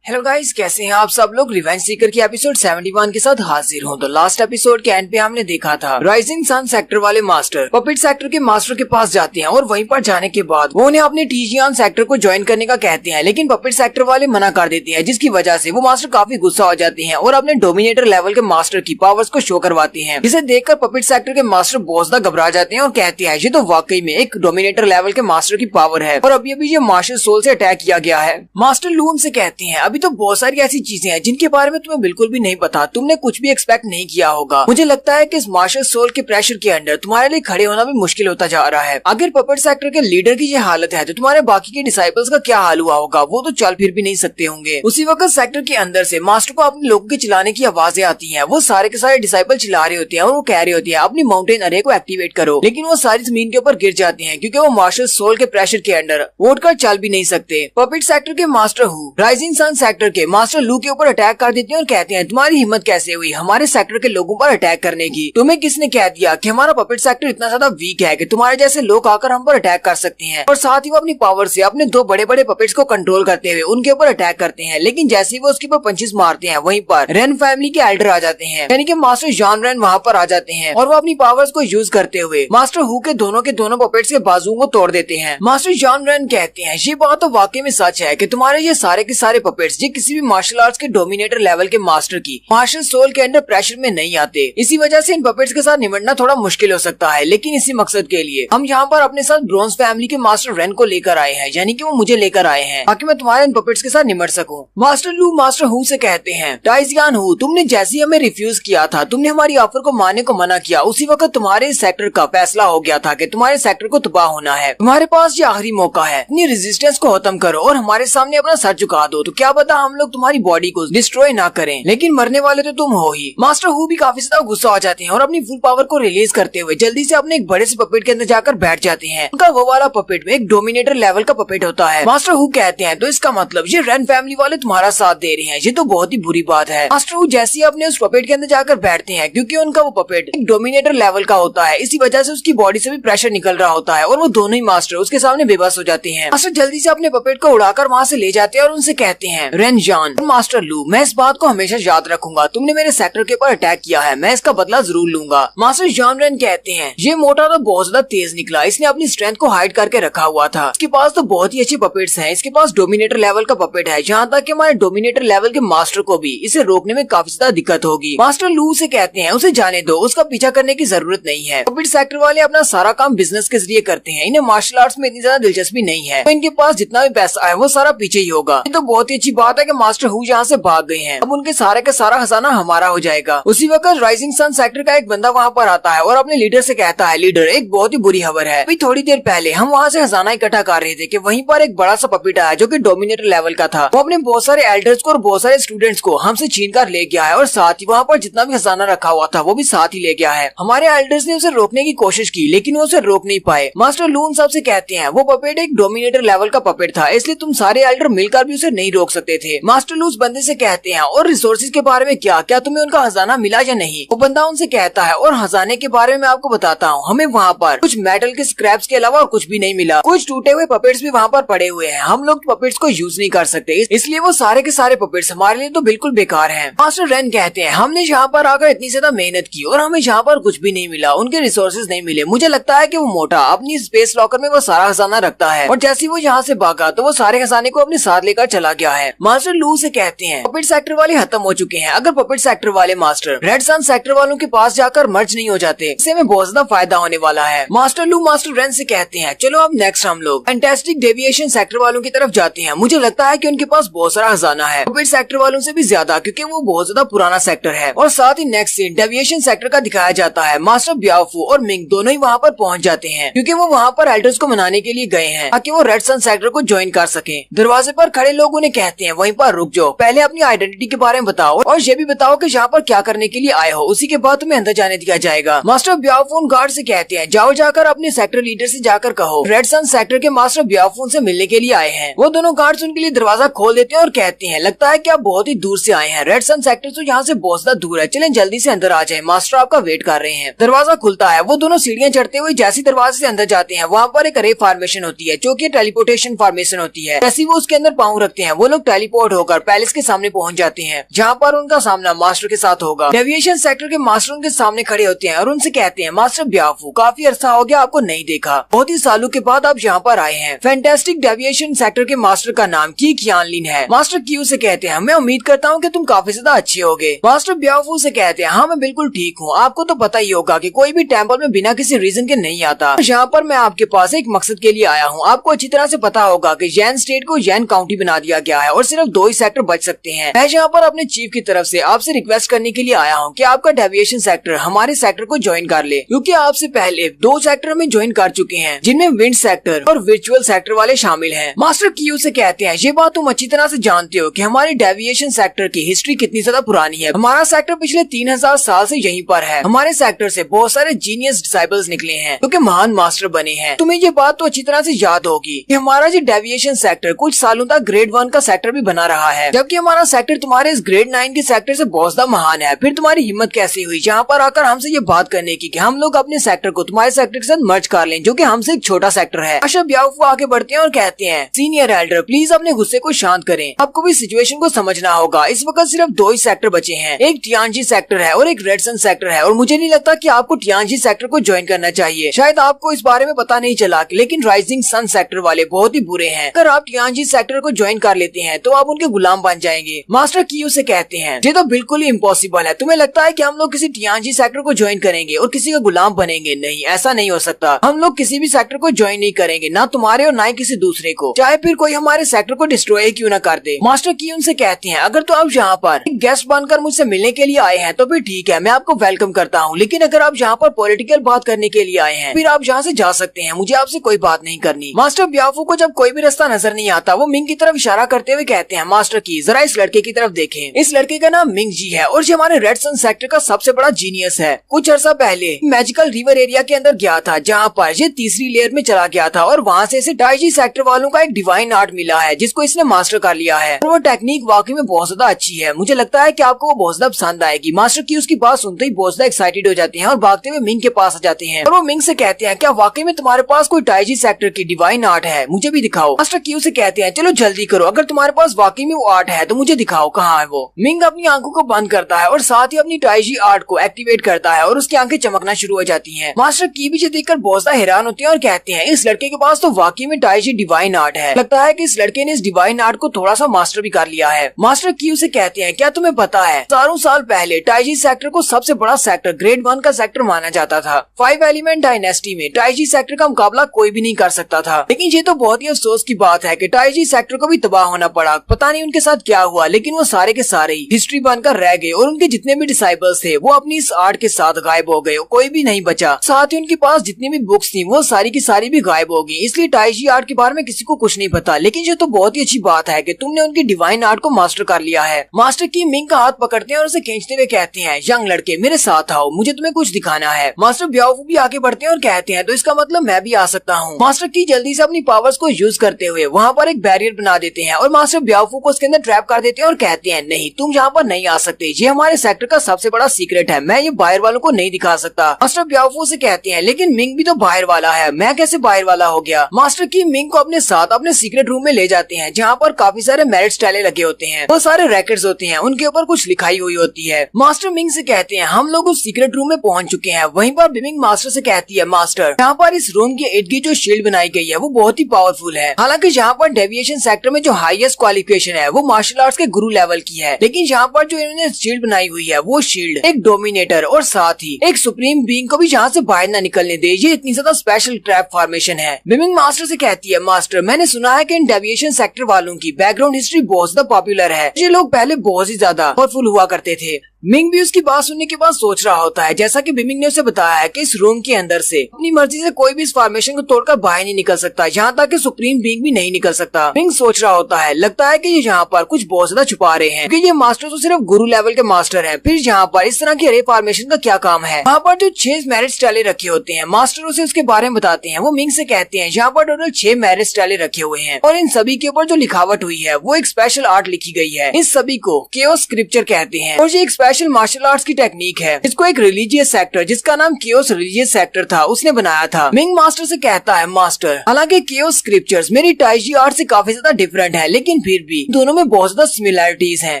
हेलो गाइस, कैसे हैं आप सब लोग? रिवेंज सीकर की एपिसोड 71 के साथ हाजिर हूं। तो लास्ट एपिसोड के एंड पे हमने देखा था राइजिंग सन सेक्टर वाले मास्टर पपेट सेक्टर के मास्टर के पास जाते हैं और वहीं पर जाने के बाद वो उन्हें अपने टीजियान सेक्टर को ज्वाइन करने का कहते हैं, लेकिन पपेट सेक्टर वाले मना कर देते हैं, जिसकी वजह से वो मास्टर काफी गुस्सा हो जाते हैं और अपने डोमिनेटर लेवल के मास्टर की पावर्स को शो करवाते हैं, जिसे देखकर पपेट सेक्टर के मास्टर बहुत ज्यादा घबरा जाते हैं और कहते हैं, ये तो वाकई में एक डोमिनेटर लेवल के मास्टर की पावर है और अभी अभी ये मार्शल सोल से अटैक किया गया है। मास्टर लूम से कहते हैं, अभी तो बहुत सारी ऐसी चीजें हैं जिनके बारे में तुम्हें बिल्कुल भी नहीं पता, तुमने कुछ भी एक्सपेक्ट नहीं किया होगा। मुझे लगता है कि इस मार्शल सोल के प्रेशर के अंडर तुम्हारे लिए खड़े होना भी मुश्किल होता जा रहा है। अगर पपेट सेक्टर के लीडर की ये हालत है तो तुम्हारे बाकी के डिसाइपल्स का क्या हाल हुआ होगा? वो तो चल फिर भी नहीं सकते होंगे। उसी वक्त सेक्टर के अंदर से मास्टर को अपने लोगों के चिल्लाने की आवाजें आती हैं। वो सारे के सारे डिसाइपल चिल्ला रहे होते हैं और वो कह रहे होते हैं, अपनी माउंटेन अरे को एक्टिवेट करो, लेकिन वो सारी जमीन के ऊपर गिर जाते हैं क्योंकि वो मार्शल सोल के प्रेशर के अंडर वोट कर चल भी नहीं सकते। पपेट सेक्टर के master Hu rising sun sector के मास्टर लू के ऊपर अटैक कर देते हैं और कहते हैं, तुम्हारी हिम्मत कैसे हुई हमारे सेक्टर के लोगों पर अटैक करने की? तुम्हें किसने कह दिया कि हमारा पपेट सेक्टर इतना ज्यादा वीक है कि तुम्हारे जैसे लोग आकर हम पर अटैक कर सकते हैं? और साथ ही वो अपनी पावर से अपने 2 बड़े बड़े पपेट्स को कंट्रोल करते हुए उनके ऊपर अटैक करते हैं, लेकिन जैसे ही वो उसके ऊपर पंचेस मारते हैं वहीं पर रेन फैमिली के एल्डर आ जाते हैं, यानी कि मास्टर जॉन रेन वहाँ पर आ जाते हैं और वो अपनी पावर्स को यूज करते हुए मास्टर हु के दोनों पपेट्स के बाजुओं को तोड़ देते हैं। मास्टर जॉन रेन कहते हैं, ये बात तो वाकई में सच है कि तुम्हारे ये सारे के सारे पपेट्स ये किसी भी मार्शल आर्ट्स के डोमिनेटर लेवल के मास्टर की मार्शल सोल के अंडर प्रेशर में नहीं आते। इसी वजह से इन पपेट्स के साथ निपटना थोड़ा मुश्किल हो सकता है, लेकिन इसी मकसद के लिए हम यहाँ पर अपने साथ ब्रोंज फैमिली के मास्टर रेन को लेकर आए हैं, यानी कि वो मुझे लेकर आए हैं ताकि मैं तुम्हारे इन पपेट्स के साथ निपट सकूं। मास्टर लू मास्टर हु से कहते हैं, टाइजियान हु, तुमने जैसे ही हमें रिफ्यूज किया था, तुमने हमारी ऑफर को मानने को मना किया, उसी वक्त तुम्हारे इस सेक्टर का फैसला हो गया था कि तुम्हारे सेक्टर को तबाह होना है। तुम्हारे पास ये आखिरी मौका है, अपनी रेजिस्टेंस को खत्म करो और हमारे सामने अपना सर झुका दो। तो क्या पता हम लोग तुम्हारी बॉडी को डिस्ट्रॉय ना करें, लेकिन मरने वाले तो तुम हो ही। मास्टर हु भी काफी ज्यादा गुस्सा हो जाते हैं और अपनी फुल पावर को रिलीज करते हुए जल्दी से अपने एक बड़े से पपेट के अंदर जाकर बैठ जाते हैं। उनका वो वाला पपेट में एक डोमिनेटर लेवल का पपेट होता है। मास्टर हु कहते हैं, तो इसका मतलब ये रेन फैमिली वाले तुम्हारा साथ दे रहे हैं, ये तो बहुत ही बुरी बात है। मास्टर हु जैसे ही अपने उस पपेट के अंदर जाकर बैठते हैं, क्योंकि उनका वो पपेट एक डोमिनेटर लेवल का होता है, इसी वजह से उसकी बॉडी से भी प्रेशर निकल रहा होता है और वो दोनों ही मास्टर उसके सामने बेबस हो जाते हैं। मास्टर जल्दी से अपने पपेट को उड़ाकर वहाँ से ले जाते हैं और उनसे कहते हैं, रेनजान, मास्टर लू, मैं इस बात को हमेशा याद रखूंगा। तुमने मेरे सेक्टर के ऊपर अटैक किया है, मैं इसका बदला जरूर लूंगा। मास्टर जॉन रेन कहते हैं ये मोटा तो बहुत ज्यादा तेज निकला, इसने अपनी स्ट्रेंथ को हाइड करके रखा हुआ था। इसके पास तो बहुत ही अच्छे पपेट्स हैं, इसके पास डोमिनेटर लेवल का पपेट है, जहाँ तक कि हमारे डोमिनेटर लेवल के मास्टर को भी इसे रोकने में काफी ज्यादा दिक्कत होगी। मास्टर लू से कहते हैं उसे जाने दो, उसका पीछा करने की जरूरत नहीं है। पपेट सेक्टर वाले अपना सारा काम बिजनेस के जरिए करते हैं, इन्हें मार्शल आर्ट्स में इतनी ज्यादा दिलचस्पी नहीं है, तो इनके पास जितना भी पैसा है वो सारा पीछे ही होगा। ये तो बहुत ही अच्छी बात है कि मास्टर हु यहाँ से भाग गए हैं, अब उनके सारे का सारा खजाना हमारा हो जाएगा। उसी वक्त राइजिंग सन सेक्टर का एक बंदा वहाँ पर आता है और अपने लीडर से कहता है, लीडर एक बहुत ही बुरी खबर है, अभी थोड़ी देर पहले हम वहाँ से खजाना इकट्ठा कर रहे थे कि वहीं पर एक बड़ा सा पपीट आया जो कि डोमिनेटर लेवल का था। वो अपने बहुत सारे एल्डर्स को और बहुत सारे स्टूडेंट्स को हमसे छीन कर ले गया है और साथ ही वहाँ पर जितना भी खजाना रखा हुआ था वो भी साथ ही ले गया है। हमारे एल्डर्स ने उसे रोकने की कोशिश की लेकिन वो उसे रोक नहीं पाए। मास्टर लून साहब से कहते हैं वो पपेट एक डोमिनेटर लेवल का पपेट था, इसलिए तुम सारे एल्डर मिलकर भी उसे नहीं रोक सकते थे। मास्टर लू उस बंदे से कहते हैं और रिसोर्सेज के बारे में क्या तुम्हें उनका खजाना मिला या नहीं? वो बंदा उनसे कहता है और खजाने के बारे में मैं आपको बताता हूँ, हमें वहाँ पर कुछ मेटल के स्क्रैप्स के अलावा और कुछ भी नहीं मिला, कुछ टूटे हुए पपेट्स भी वहाँ पर पड़े हुए हैं, हम लोग पपेट्स को यूज नहीं कर सकते, इसलिए वो सारे के सारे पपेट्स हमारे लिए तो बिल्कुल बेकार हैं। मास्टर रेन कहते हैं हमने यहाँ पर आकर इतनी ज्यादा मेहनत की और हमें यहाँ पर कुछ भी नहीं मिला, उनके रिसोर्सेज नहीं मिले। मुझे लगता है कि वो मोटा अपनी स्पेस लॉकर में वो सारा खजाना रखता है और जैसे वो यहाँ से भागा तो वो सारे खजाने को अपने साथ लेकर चला गया है। मास्टर लू से कहते हैं पपेट सेक्टर वाले खत्म हो चुके हैं, अगर पपेट सेक्टर वाले मास्टर रेड सन सेक्टर वालों के पास जाकर मर्ज नहीं हो जाते, इससे हमें बहुत ज्यादा फायदा होने वाला है। मास्टर लू मास्टर रेन से कहते हैं चलो अब नेक्स्ट हम लोग फैंटास्टिक डेविएशन सेक्टर वालों की तरफ जाते हैं, मुझे लगता है कि उनके पास बहुत सारा खजाना है, पपेट सेक्टर वालों से भी ज्यादा, क्योंकि वो बहुत ज्यादा पुराना सेक्टर है। और साथ ही नेक्स्ट सीन डेविएशन सेक्टर का दिखाया जाता है। मास्टर ब्याओफू और मिंग दोनों ही वहाँ पर पहुँच जाते हैं क्योंकि वो वहाँ पर एल्डर्स को मनाने के लिए गए हैं ताकि वो रेड सन सेक्टर को ज्वाइन कर सके। दरवाजे पर खड़े लोग उन्हें कहते हैं वहीं पर रुक जाओ, पहले अपनी आइडेंटिटी के बारे में बताओ और ये भी बताओ कि यहाँ पर क्या करने के लिए आए हो, उसी के बाद तुम्हें अंदर जाने दिया जाएगा। मास्टर ब्याओफून गार्ड से कहते हैं जाओ जाकर अपने सेक्टर लीडर से जाकर कहो रेड सन सेक्टर के मास्टर ब्याओफून से मिलने के लिए आए हैं। वो दोनों गार्ड्स उनके लिए दरवाजा खोल देते हैं और कहते हैं लगता है कि आप बहुत ही दूर से आए हैं, रेड सन सेक्टर तो यहाँ से बहुत ज्यादा दूर है, चलें जल्दी से अंदर आ जाए, मास्टर आपका वेट कर रहे हैं। दरवाजा खुलता है, वो दोनों सीढ़ियाँ चढ़ते हुए जैसे दरवाजे से अंदर जाते हैं वहाँ पर एक रे फॉर्मेशन होती है जो कि टेलीपोर्टेशन फॉर्मेशन होती है। जैसे वो उसके अंदर पाँव रखते हैं वो लोग टेलीपोर्ट होकर पैलेस के सामने पहुँच जाते हैं जहाँ पर उनका सामना मास्टर के साथ होगा। डेविएशन सेक्टर के मास्टर उनके सामने खड़े होते हैं और उनसे कहते हैं मास्टर ब्याओफू काफी अरसा हो गया आपको नहीं देखा, बहुत ही सालों के बाद आप यहाँ पर आए हैं। फैंटास्टिक डेविएशन सेक्टर के मास्टर का नाम की कियानलिन है। मास्टर क्यू से कहते हैं मैं उम्मीद करता हूँ कि तुम काफी ज्यादा अच्छे होगे। मास्टर ब्याओफू से कहते हैं हाँ मैं बिल्कुल ठीक हूँ, आपको तो पता ही होगा कि कोई भी टेम्पल में बिना किसी रीजन के नहीं आता, यहाँ पर मैं आपके पास एक मकसद के लिए आया हूँ। आपको अच्छी तरह से पता होगा कि यैन स्टेट को यैन काउंटी बना दिया गया है और सिर्फ 2 ही सेक्टर बच सकते हैं। मैं यहाँ पर अपने चीफ की तरफ से आपसे रिक्वेस्ट करने के लिए आया हूँ कि आपका डेविएशन सेक्टर हमारे सेक्टर को ज्वाइन कर ले, क्योंकि आपसे पहले 2 सेक्टर में ज्वाइन कर चुके हैं जिनमें विंड सेक्टर और वर्चुअल सेक्टर वाले शामिल हैं। मास्टर क्यू से कहते हैं ये बात तुम अच्छी तरह से जानते हो कि हमारे डेविएशन सेक्टर की हिस्ट्री कितनी ज्यादा पुरानी है, हमारा सेक्टर पिछले 3000 साल से यहीं पर है, हमारे सेक्टर से बहुत सारे जीनियस डिसाइबल्स निकले हैं जो कि महान मास्टर बने हैं। तुम्हें ये बात तो अच्छी तरह से याद होगी कि हमारा जो डेविएशन सेक्टर कुछ सालों तक ग्रेड 1 का सेक्टर भी बना रहा है, जबकि हमारा सेक्टर तुम्हारे इस ग्रेड 9 के सेक्टर से बहुत ज्यादा महान है। फिर तुम्हारी हिम्मत कैसे हुई यहाँ पर आकर हमसे ये बात करने की कि हम लोग अपने सेक्टर को तुम्हारे सेक्टर के साथ मर्ज कर लें, जो कि हमसे एक छोटा सेक्टर है। मास्टर ब्याओफू आगे बढ़ते हैं और कहते हैं सीनियर एल्डर प्लीज अपने गुस्से को शांत करें, आपको भी सिचुएशन को समझना होगा। इस वक्त सिर्फ 2 ही सेक्टर बचे हैं, एक टियानजी सेक्टर है और एक रेड सन सेक्टर है, और मुझे नहीं लगता कि आपको टियानजी सेक्टर को ज्वाइन करना चाहिए। शायद आपको इस बारे में पता नहीं चला, लेकिन राइजिंग सन सेक्टर वाले बहुत ही बुरे हैं, अगर आप टियानजी सेक्टर को ज्वाइन कर लेते हैं तो आप उनके गुलाम बन जाएंगे। मास्टर कियू से कहते हैं ये तो बिल्कुल ही इम्पॉसिबल है, तुम्हें लगता है कि हम लोग किसी टियानजी सेक्टर को ज्वाइन करेंगे और किसी का गुलाम बनेंगे? नहीं, ऐसा नहीं हो सकता, हम लोग किसी भी सेक्टर को ज्वाइन नहीं करेंगे, ना तुम्हारे और ना ही किसी दूसरे को, चाहे फिर कोई हमारे सेक्टर को डिस्ट्रॉय क्यों ना कर दे। मास्टर कियू से कहते हैं अगर तो आप यहाँ पर गेस्ट बनकर मुझसे मिलने के लिए आए हैं तो फिर ठीक है, मैं आपको वेलकम करता हूँ, लेकिन अगर आप यहाँ पर पॉलिटिकल बात करने के लिए आए हैं फिर आप यहाँ से जा सकते हैं, मुझे आपसे कोई बात नहीं करनी। मास्टर ब्याओफू को जब कोई भी रास्ता नजर नहीं आता वो मिंग की तरफ इशारा करते हुए कहते हैं मास्टर की जरा इस लड़के की तरफ देखें, इस लड़के का नाम मिंग जी है और ये हमारे रेड सन सेक्टर का सबसे बड़ा जीनियस है। कुछ अर्सा पहले मैजिकल रिवर एरिया के अंदर गया था जहाँ पर ये तीसरी लेयर में चला गया था और वहाँ से इसे डाइजी सेक्टर वालों का एक डिवाइन आर्ट मिला है जिसको इसने मास्टर कर लिया है, और वो टेक्निक वाकई में बहुत ज्यादा अच्छी है। मुझे लगता है कि आपको वो बहुत ज्यादा पसंद आएगी। मास्टर की उसकी बात सुनते ही बहुत ज्यादा एक्साइटेड हो जाते हैं और भागते हुए मिंग के पास आ जाते हैं और वो मिंग से कहते हैं क्या वाकई में तुम्हारे पास कोई डाइजी सेक्टर की डिवाइन आर्ट है, मुझे भी दिखाओ। मास्टर क्यू से कहते हैं चलो जल्दी करो, अगर तुम्हारे पास वाकई में वो आर्ट है तो मुझे दिखाओ कहाँ है वो। मिंग अपनी आंखों को बंद करता है और साथ ही अपनी टाइजी आर्ट को एक्टिवेट करता है और उसकी आंखें चमकना शुरू हो जाती हैं। मास्टर की भी देखकर बहुत ज्यादा हैरान होते हैं और कहते हैं इस लड़के के पास तो वाकई में टाइजी डिवाइन आर्ट है। लगता है कि इस लड़के ने इस डिवाइन आर्ट को थोड़ा सा मास्टर भी कर लिया है। मास्टर की उसे कहते हैं क्या तुम्हें पता है हजारों साल पहले टाइजी सेक्टर को सबसे बड़ा सेक्टर ग्रेड 1 का सेक्टर माना जाता था। 5 एलिमेंट डायनेस्टी में टाइजी सेक्टर का मुकाबला कोई भी नहीं कर सकता था। लेकिन ये तो बहुत ही अफसोस की बात है कि टाइजी सेक्टर को भी तबाह होना पड़ा। पता नहीं उनके साथ क्या हुआ, लेकिन वो सारे के सारे ही हिस्ट्री बनकर रह गए और उनके जितने भी डिसाइबल्स थे वो अपनी इस आर्ट के साथ गायब हो गए। कोई भी नहीं बचा। साथ ही उनके पास जितनी भी बुक्स थी वो सारी की सारी भी गायब हो गई। इसलिए टाइजी आर्ट के बारे में किसी को कुछ नहीं पता। लेकिन ये तो बहुत ही अच्छी बात है कि तुमने उनकी डिवाइन आर्ट को मास्टर कर लिया है। मास्टर की मिंग का हाथ पकड़ते हैं और उसे खींचते हुए कहते हैं यंग लड़के मेरे साथ आओ, मुझे तुम्हें कुछ दिखाना है। मास्टर ब्याओफू भी आगे बढ़ते हैं और कहते हैं तो इसका मतलब मैं भी आ सकता हूँ। मास्टर की जल्दी से अपनी पावर्स को यूज करते हुए वहाँ पर एक बैरियर बना देते हैं और मास्टर ब्याओफू को उसके अंदर ट्रैप कर देते हैं और कहते हैं नहीं तुम यहाँ पर नहीं आ सकते, ये हमारे सेक्टर का सबसे बड़ा सीक्रेट है, मैं ये बाहर वालों को नहीं दिखा सकता। मास्टर ब्याओफू से कहते हैं लेकिन मिंग भी तो बाहर वाला है, मैं कैसे बाहर वाला हो गया। मास्टर की मिंग को अपने साथ अपने सीक्रेट रूम में ले जाते हैं जहाँ पर काफी सारे मैरिट स्टाइले लगे होते हैं। वो सारे रैकेट्स होते हैं, उनके ऊपर कुछ लिखाई हुई होती है। मास्टर मिंग से कहते हैं हम लोग उस सीक्रेट रूम में पहुंच चुके हैं। वहीं पर बिमिंग मास्टर से कहती है मास्टर यहाँ पर इस रूम के इर्द गिर्द जो शील्ड बनाई गई है वो बहुत ही पावरफुल है। हालांकि यहाँ पर डेविएशन सेक्टर में जो हाईएस्ट क्वालिफिकेशन है वो मार्शल आर्ट्स के गुरु लेवल की है, लेकिन यहाँ पर जो इन्होंने शील्ड बनाई हुई है वो शील्ड एक डोमिनेटर और साथ ही एक सुप्रीम बीइंग को भी यहाँ से बाहर न निकलने दे। ये इतनी ज्यादा स्पेशल ट्रैप फॉर्मेशन है। बिमिंग मास्टर से कहती है मास्टर मैंने सुना है कि इन डेविएशन सेक्टर वालों की बैकग्राउंड हिस्ट्री बहुत ज्यादा पॉपुलर है। ये लोग पहले बहुत ही ज्यादा पावरफुल हुआ करते थे। मिंग भी उसकी बात सुनने के बाद सोच रहा होता है जैसा कि बिमिंग ने उसे बताया है कि इस रूम के अंदर से अपनी मर्जी से कोई भी इस फॉर्मेशन को तोड़कर बाहर नहीं निकल सकता, यहाँ तक कि सुप्रीम बीइंग भी नहीं निकल सकता। मिंग सोच रहा होता है लगता है कि ये यहाँ पर कुछ बहुत ज्यादा छुपा रहे हैं क्योंकि ये मास्टर तो सिर्फ गुरु लेवल के मास्टर हैं। फिर यहाँ पर इस तरह की अरे फॉर्मेशन का क्या काम है। वहाँ पर जो 6 मैरिज स्टाइले रखे होते हैं मास्टर उसे उसके बारे में बताते हैं। वो मिंग से कहते हैं यहाँ पर टोटल 6 मैरिज स्टाइले रखे हुए हैं और इन सभी के ऊपर जो लिखावट हुई है वो एक स्पेशल आर्ट लिखी गई है। इस सभी को केओस स्क्रिप्चर कहते हैं और ये एक स्पेशल मार्शल आर्ट्स टेक्निक है। इसको एक रिलीजियस सेक्टर जिसका नाम केओस रिलीजियस सेक्टर था उसने बनाया था। मिंग मास्टर से कहता है मास्टर हालांकि केओस स्क्रिप्चर्स मेरी टाइजी आर्ट से काफी ज्यादा डिफरेंट है, लेकिन फिर भी दोनों में बहुत ज्यादा सिमिलैरिटीज हैं।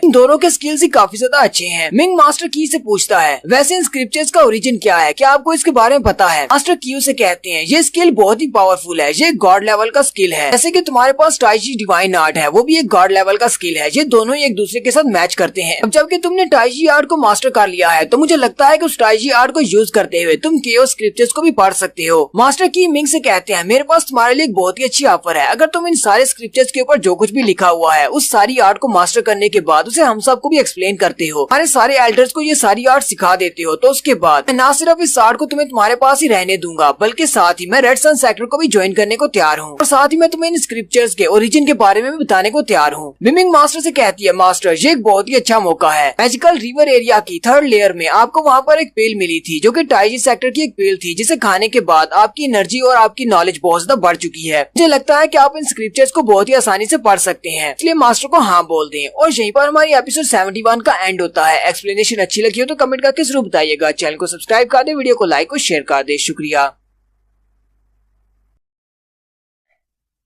इन दोनों के स्किल्स ही काफी ज्यादा अच्छे हैं। मिंग मास्टर की से पूछता है वैसे इन स्क्रिप्चर्स का ओरिजिन क्या है, क्या आपको इसके बारे में पता है। मास्टर क्यू से कहते हैं ये स्किल बहुत ही पावरफुल है, ये गॉड लेवल का स्किल है। जैसे कि तुम्हारे पास टाइजी डिवाइन आर्ट है वो भी एक गॉड लेवल का स्किल है। ये दोनों ही एक दूसरे के साथ मैच करते हैं। अब जबकि तुमने टाइजी आर्ट को मास्टर कर लिया है तो मुझे लगता है कि उस टाइजी आर्ट को यूज करते हुए तुम केओस स्क्रिप्चर्स को भी पढ़ सकते हो। मास्टर की मिंग से कहते हैं मेरे पास तुम्हारे लिए एक बहुत ही अच्छी ऑफर है। अगर तुम इन सारे स्क्रिप्चर्स के ऊपर जो कुछ भी लिखा हुआ है उस सारी आर्ट को मास्टर करने के बाद उसे हम सबको भी एक्सप्लेन करते हो, हमारे सारे एल्डर्स को ये सारी आर्ट सिखा देते हो, तो उसके बाद मैं न सिर्फ इस आर्ट को तुम्हें तुम्हारे पास ही रहने दूंगा बल्कि साथ ही मैं रेड सन सेक्टर को भी ज्वाइन करने को तैयार हूँ और साथ ही मैं तुम्हें इन स्क्रिप्चर्स के ओरिजिन के बारे में भी बताने को तैयार हूँ। मिमिंग मास्टर से कहती है मास्टर ये एक बहुत ही अच्छा मौका है। मैजिकल रिवर एरिया की 3rd लेयर में आपको वहाँ पर एक पेल मिली थी जो कि टाइजी सेक्टर की एक पेल थी जिसे खाने के बाद आपकी एनर्जी और आपकी नॉलेज बहुत ज्यादा बढ़ चुकी है। मुझे लगता है कि आप इन स्क्रिप्चर्स को बहुत ही आसानी से पढ़ सकते हैं, इसलिए मास्टर को हाँ बोल दें। और यहीं पर हमारी एपिसोड 71 का एंड होता है। एक्सप्लेनेशन अच्छी लगी हो तो कमेंट करके जरूर बताइएगा। चैनल को सब्सक्राइब कर दे, वीडियो को लाइक और शेयर कर दे। शुक्रिया।